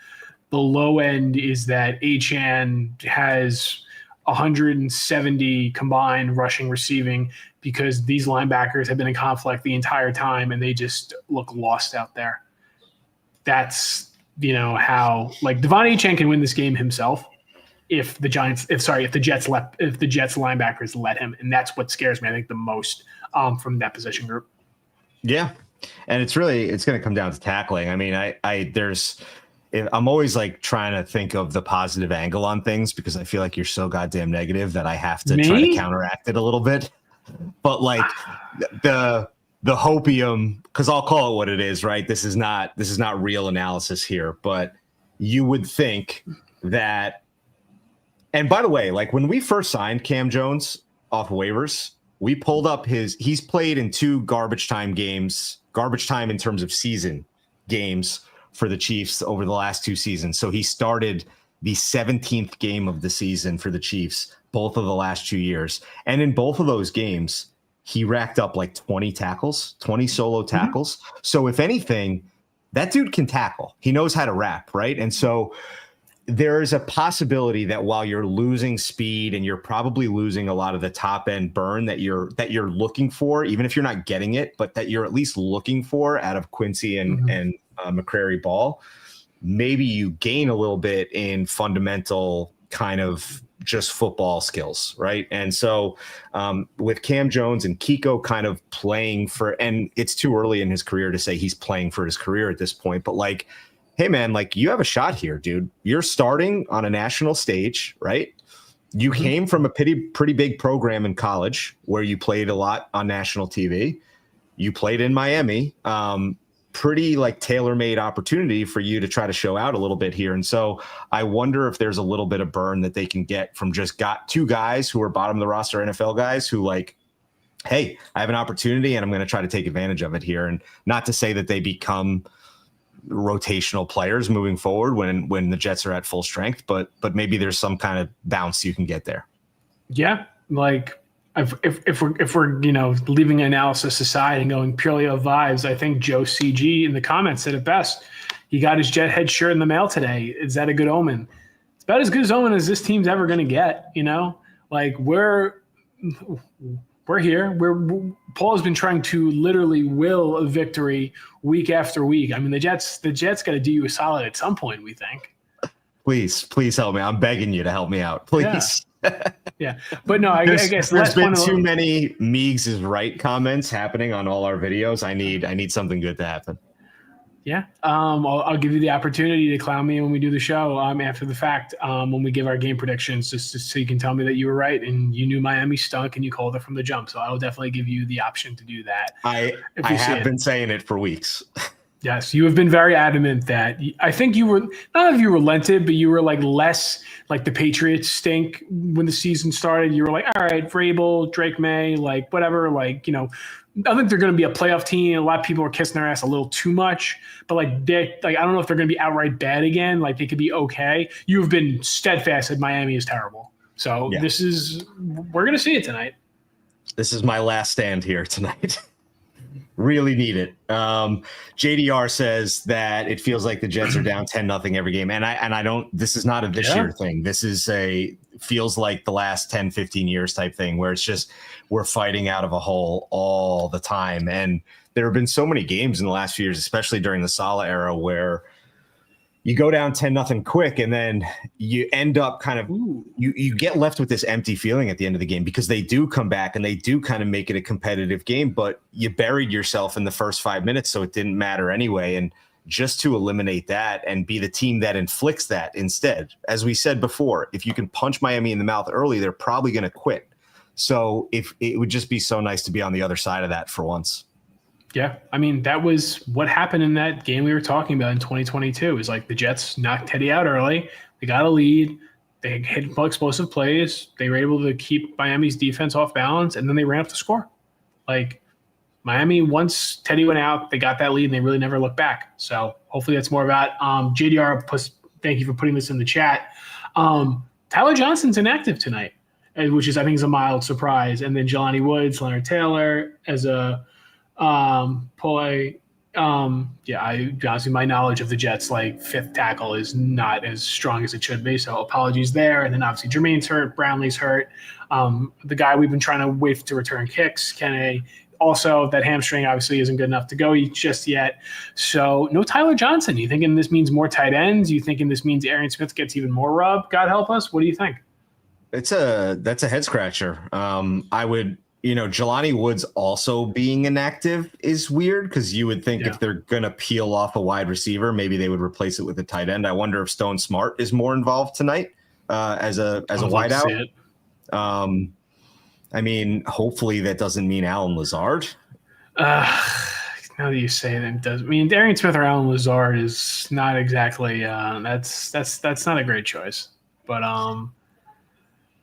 The low end is that Achane has 170 combined rushing, receiving, because these linebackers have been in conflict the entire time and they just look lost out there. That's, how, like, Devon Achane can win this game himself if the Jets linebackers let him. And that's what scares me, I think, the most from that position group. Yeah. And it's going to come down to tackling. I mean, I'm always like trying to think of the positive angle on things, because I feel like you're so goddamn negative that I have to try to counteract it a little bit. But like the hopium, because I'll call it what it is, right? This is not real analysis here, but you would think that. And by the way, like, when we first signed Cam Jones off waivers, we pulled up he's played in 2 garbage time games, garbage time in terms of season games for the Chiefs over the last 2 seasons. So he started the 17th game of the season for the Chiefs, both of the last 2 years. And in both of those games, he racked up like 20 tackles, 20 solo tackles. Mm-hmm. So if anything, that dude can tackle. He knows how to rap, right? And so there is a possibility that while you're losing speed and you're probably losing a lot of the top end burn that you're looking for, even if you're not getting it, but that you're at least looking for out of Quincy and McCrary Ball, maybe you gain a little bit in fundamental kind of just football skills, right? And so with Cam Jones and Kiko kind of playing for, and it's too early in his career to say he's playing for his career at this point, but like, hey man, like, you have a shot here, dude. You're starting on a national stage, right? You came from a pretty big program in college where you played a lot on national TV. You played in Miami. pretty like tailor-made opportunity for you to try to show out a little bit here. And so I wonder if there's a little bit of burn that they can get from just got two guys who are bottom of the roster NFL guys who like, hey, I have an opportunity and I'm going to try to take advantage of it here. And not to say that they become rotational players moving forward when the Jets are at full strength, but maybe there's some kind of bounce you can get there. Yeah. Like if we're leaving analysis aside and going purely of vibes, I think Joe CG in the comments said it best. He got his JetHeads shirt in the mail today. Is that a good omen? It's about as good as omen as this team's ever going to get. Like we're here. Paul has been trying to literally will a victory week after week. I mean, the Jets got to do you a solid at some point, we think. Please help me. I'm begging you to help me out. Please. Yeah. But no, I guess there's been too many Meegs is right comments happening on all our videos. I need something good to happen. Yeah. I'll give you the opportunity to clown me when we do the show after the fact, when we give our game predictions, just so you can tell me that you were right and you knew Miami stunk and you called it from the jump. So I will definitely give you the option to do that. I have been saying it for weeks. Yes, you have been very adamant that I think you were not if you relented, but you were like less like the Patriots stink when the season started. You were like, all right, Vrabel, Drake May, like whatever, like, I think they're going to be a playoff team. A lot of people are kissing their ass a little too much, but I don't know if they're going to be outright bad again. Like they could be okay. You have been steadfast that Miami is terrible. So yeah. We're going to see it tonight. This is my last stand here tonight. Really need it. JDR says that it feels like the Jets are down 10-0 every game. And I don't, this is not a this year thing. This is feels like the last 10, 15 years type thing where it's just, we're fighting out of a hole all the time. And there have been so many games in the last few years, especially during the Saleh era, where you go down 10-0 quick and then you end up kind of you get left with this empty feeling at the end of the game because they do come back and they do kind of make it a competitive game, but you buried yourself in the first 5 minutes, so it didn't matter anyway. And just to eliminate that and be the team that inflicts that instead, as we said before, if you can punch Miami in the mouth early, they're probably going to quit. So if it would just be so nice to be on the other side of that for once. Yeah, I mean, that was what happened in that game we were talking about in 2022. Is like the Jets knocked Teddy out early. They got a lead. They hit explosive plays. They were able to keep Miami's defense off balance, and then they ran up the score. Like Miami, once Teddy went out, they got that lead, and they really never looked back. So hopefully that's more about JDR. Plus, thank you for putting this in the chat. Tyler Johnson's inactive tonight, which is I think is a mild surprise. And then Jelani Woods, Leonard Taylor as a honestly, my knowledge of the Jets like fifth tackle is not as strong as it should be, so apologies there. And then obviously Jermaine's hurt, Brownlee's hurt. The guy we've been trying to wait to return kicks, Kene, also that hamstring obviously isn't good enough to go just yet. So no Tyler Johnson. You thinking this means more tight ends? You thinking this means Arian Smith gets even more rub? God help us. What do you think? That's a head scratcher. I would. Jelani Woods also being inactive is weird because you would think if they're going to peel off a wide receiver, maybe they would replace it with a tight end. I wonder if Stone Smart is more involved tonight as a wideout. I mean, hopefully that doesn't mean Alan Lazard. Now that you say that, it does. I mean, Darian Smith or Alan Lazard is not exactly that's not a great choice. But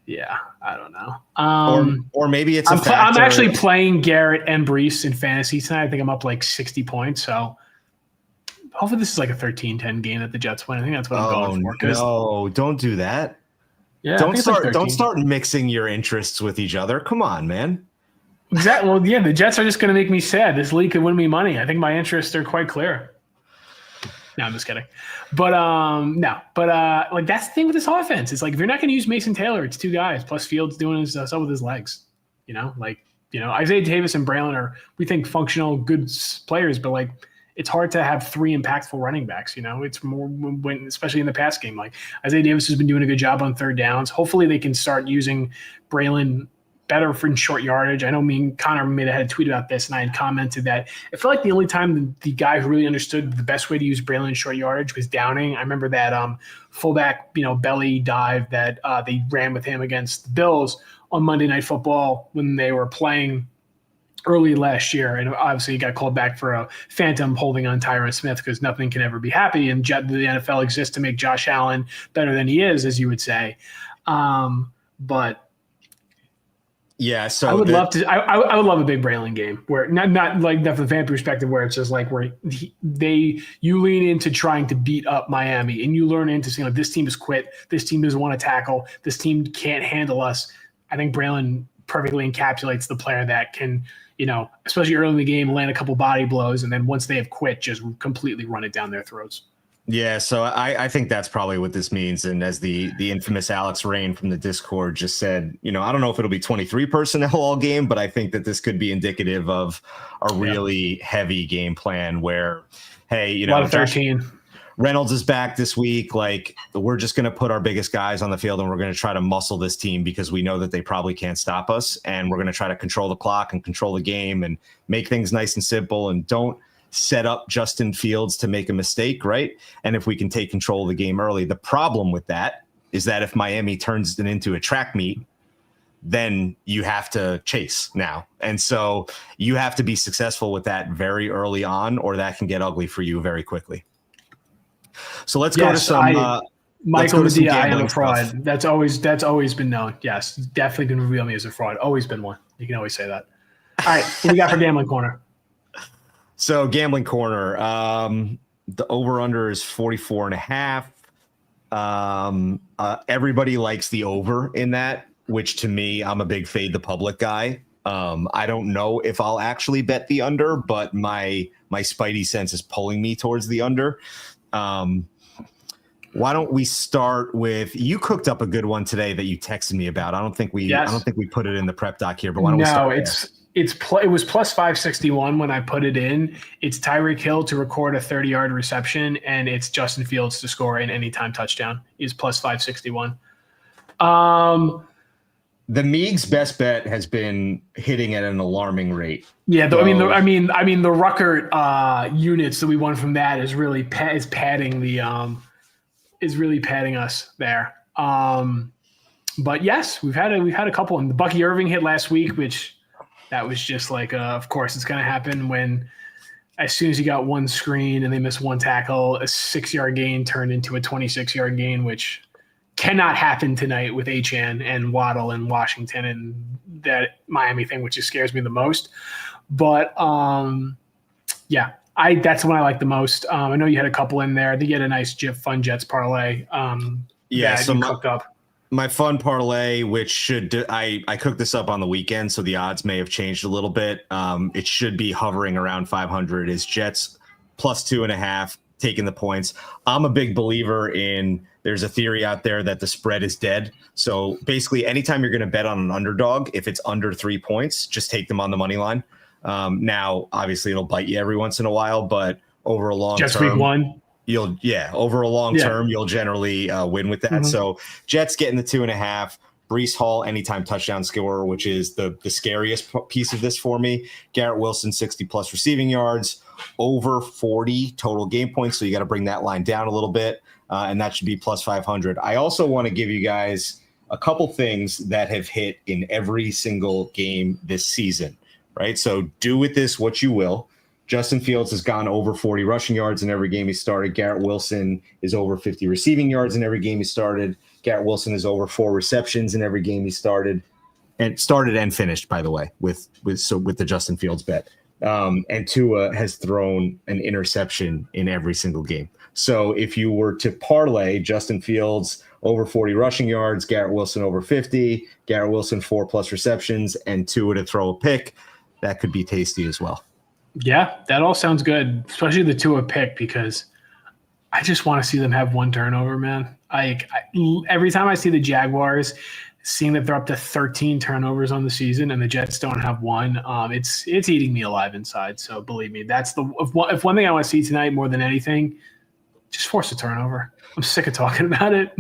yeah, I don't know. Or maybe it's I'm actually playing Garrett and Brees in fantasy tonight. I think I'm up like 60 points. So hopefully this is like a 13-10 game that the Jets win. I think that's what I'm going for. No, don't do that. Yeah, don't start mixing your interests with each other. Come on, man. Exactly. Well, yeah, the Jets are just going to make me sad. This league could win me money. I think my interests are quite clear. No, I'm just kidding. But like that's the thing with this offense. It's like if you're not going to use Mason Taylor, it's two guys plus Fields doing his stuff with his legs. Isaiah Davis and Braylon are, we think, functional, good players, but like it's hard to have three impactful running backs. It's more when, especially in the pass game. Like Isaiah Davis has been doing a good job on third downs. Hopefully they can start using Braylon better for short yardage. I know me and Connor had a tweet about this, and I had commented that I feel like the only time the guy who really understood the best way to use Braylon in short yardage was Downing. I remember that fullback, belly dive that they ran with him against the Bills on Monday Night Football when they were playing early last year, and obviously he got called back for a phantom holding on Tyron Smith because nothing can ever be happy, and the NFL exists to make Josh Allen better than he is, as you would say. But yeah, so I would love to. I would love a big Braylon game where not like from the fan perspective, where it's just like where you lean into trying to beat up Miami, and you learn into saying, this team is quit, this team doesn't want to tackle, this team can't handle us. I think Braylon perfectly encapsulates the player that can, especially early in the game, land a couple body blows, and then once they have quit, just completely run it down their throats. Yeah, so I think that's probably what this means. And as the infamous Alex Rain from the Discord just said, I don't know if it'll be 23 personnel all game, but I think that this could be indicative of a really heavy game plan where, hey, a lot of 13. Reynolds is back this week. Like, we're just going to put our biggest guys on the field and we're going to try to muscle this team because we know that they probably can't stop us. And we're going to try to control the clock and control the game and make things nice and simple, and don't set up Justin Fields to make a mistake, right? And if we can take control of the game early, the problem with that is that if Miami turns it into a track meet, then you have to chase now. And so you have to be successful with that very early on, or that can get ugly for you very quickly. So let's go to some Michael Medea, I am a fraud. Stuff. That's always been known. Yes, definitely been revealed me as a fraud. Always been one. You can always say that. All right, what do we got for Gambling Corner? So Gambling Corner, the over-under is 44.5. Everybody likes the over in that, which to me, I'm a big fade the public guy. I don't know if I'll actually bet the under, but my spidey sense is pulling me towards the under. Why don't we start with, you cooked up a good one today that you texted me about. I don't think we put it in the prep doc here, but why don't we start? It was plus 561 when I put it in. It's Tyreek Hill to record a 30-yard reception, and it's Justin Fields to score an anytime touchdown. Is plus 561. The Meegs best bet has been hitting at an alarming rate. Yeah, the Ruckert units that we won from that is really padding us there. But yes, we've had a couple, and the Bucky Irving hit last week, which. That was just like, of course, it's going to happen when as soon as you got one screen and they miss one tackle, a 6-yard gain turned into a 26-yard gain, which cannot happen tonight with Achane and Waddle and Washington and that Miami thing, which just scares me the most. But, that's the one I like the most. I know you had a couple in there. I think you had a nice fun Jets parlay. Cooked up. My fun parlay, which I cooked this up on the weekend, so the odds may have changed a little bit. It should be hovering around 500. Is Jets plus 2.5 taking the points. I'm a big believer in. There's a theory out there that the spread is dead. So basically, anytime you're going to bet on an underdog, if it's under 3 points, just take them on the money line. Now, obviously, it'll bite you every once in a while, but over a long term, week one. Over a long term, you'll generally win with that. Mm-hmm. So Jets getting the 2.5. Breece Hall, anytime touchdown scorer, which is the scariest piece of this for me. Garrett Wilson, 60+ receiving yards, over 40 total game points. So you got to bring that line down a little bit, and that should be plus 500. I also want to give you guys a couple things that have hit in every single game this season, right? So do with this what you will. Justin Fields has gone over 40 rushing yards in every game he started. Garrett Wilson is over 50 receiving yards in every game he started. Garrett Wilson is over 4 receptions in every game he started and finished, by the way, with the Justin Fields bet. And Tua has thrown an interception in every single game. So if you were to parlay Justin Fields over 40 rushing yards, Garrett Wilson over 50, Garrett Wilson 4+ receptions, and Tua to throw a pick, that could be tasty as well. Yeah, that all sounds good, especially the Tua pick, because I just want to see them have one turnover, man. Every time I see the Jaguars, seeing that they're up to 13 turnovers on the season and the Jets don't have one, it's eating me alive inside. So believe me, that's if one thing I want to see tonight more than anything, just force a turnover. I'm sick of talking about it.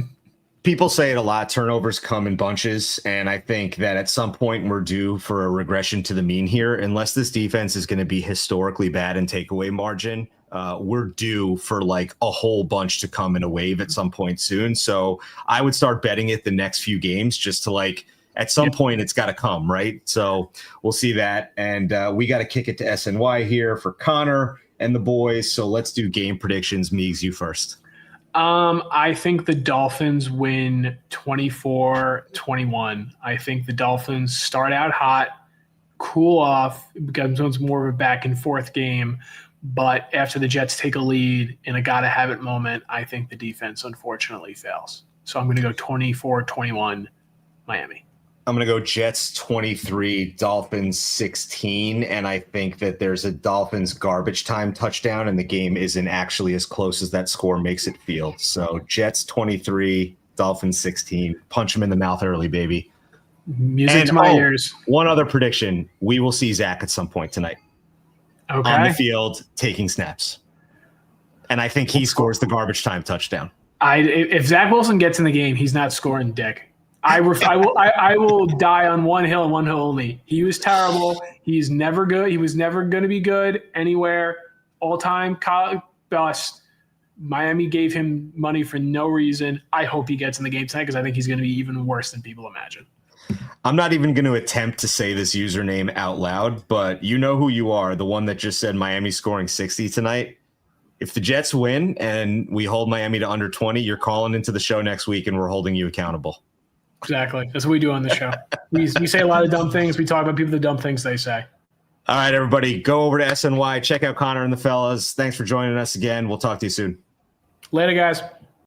People say it a lot. Turnovers come in bunches, and I think that at some point we're due for a regression to the mean here. Unless this defense is going to be historically bad in takeaway margin, we're due for like a whole bunch to come in a wave at some point soon. So I would start betting it the next few games just to at some point it's got to come, right? So we'll see that. And we got to kick it to SNY here for Connor and the boys. So let's do game predictions. Meegs, you first. I think the Dolphins win 24-21. I think the Dolphins start out hot, cool off, becomes more of a back and forth game. But after the Jets take a lead in a gotta have it moment, I think the defense unfortunately fails. So I'm going to go 24-21 Miami. I'm going to go Jets 23, Dolphins 16, and I think that there's a Dolphins garbage time touchdown, and the game isn't actually as close as that score makes it feel. So Jets 23, Dolphins 16. Punch them in the mouth early, baby. Music to my ears. One other prediction. We will see Zach at some point tonight on the field taking snaps. And I think he scores the garbage time touchdown. If Zach Wilson gets in the game, he's not scoring dick. I will die on one hill and one hill only. He was terrible. He's never good. He was never going to be good anywhere. All-time bust. Miami gave him money for no reason. I hope he gets in the game tonight because I think he's going to be even worse than people imagine. I'm not even going to attempt to say this username out loud, but you know who you are, the one that just said Miami scoring 60 tonight. If the Jets win and we hold Miami to under 20, you're calling into the show next week and we're holding you accountable. Exactly. That's what we do on the show. We say a lot of dumb things. We talk about people, the dumb things they say. All right, everybody, go over to SNY. Check out Connor and the fellas. Thanks for joining us again. We'll talk to you soon. Later, guys.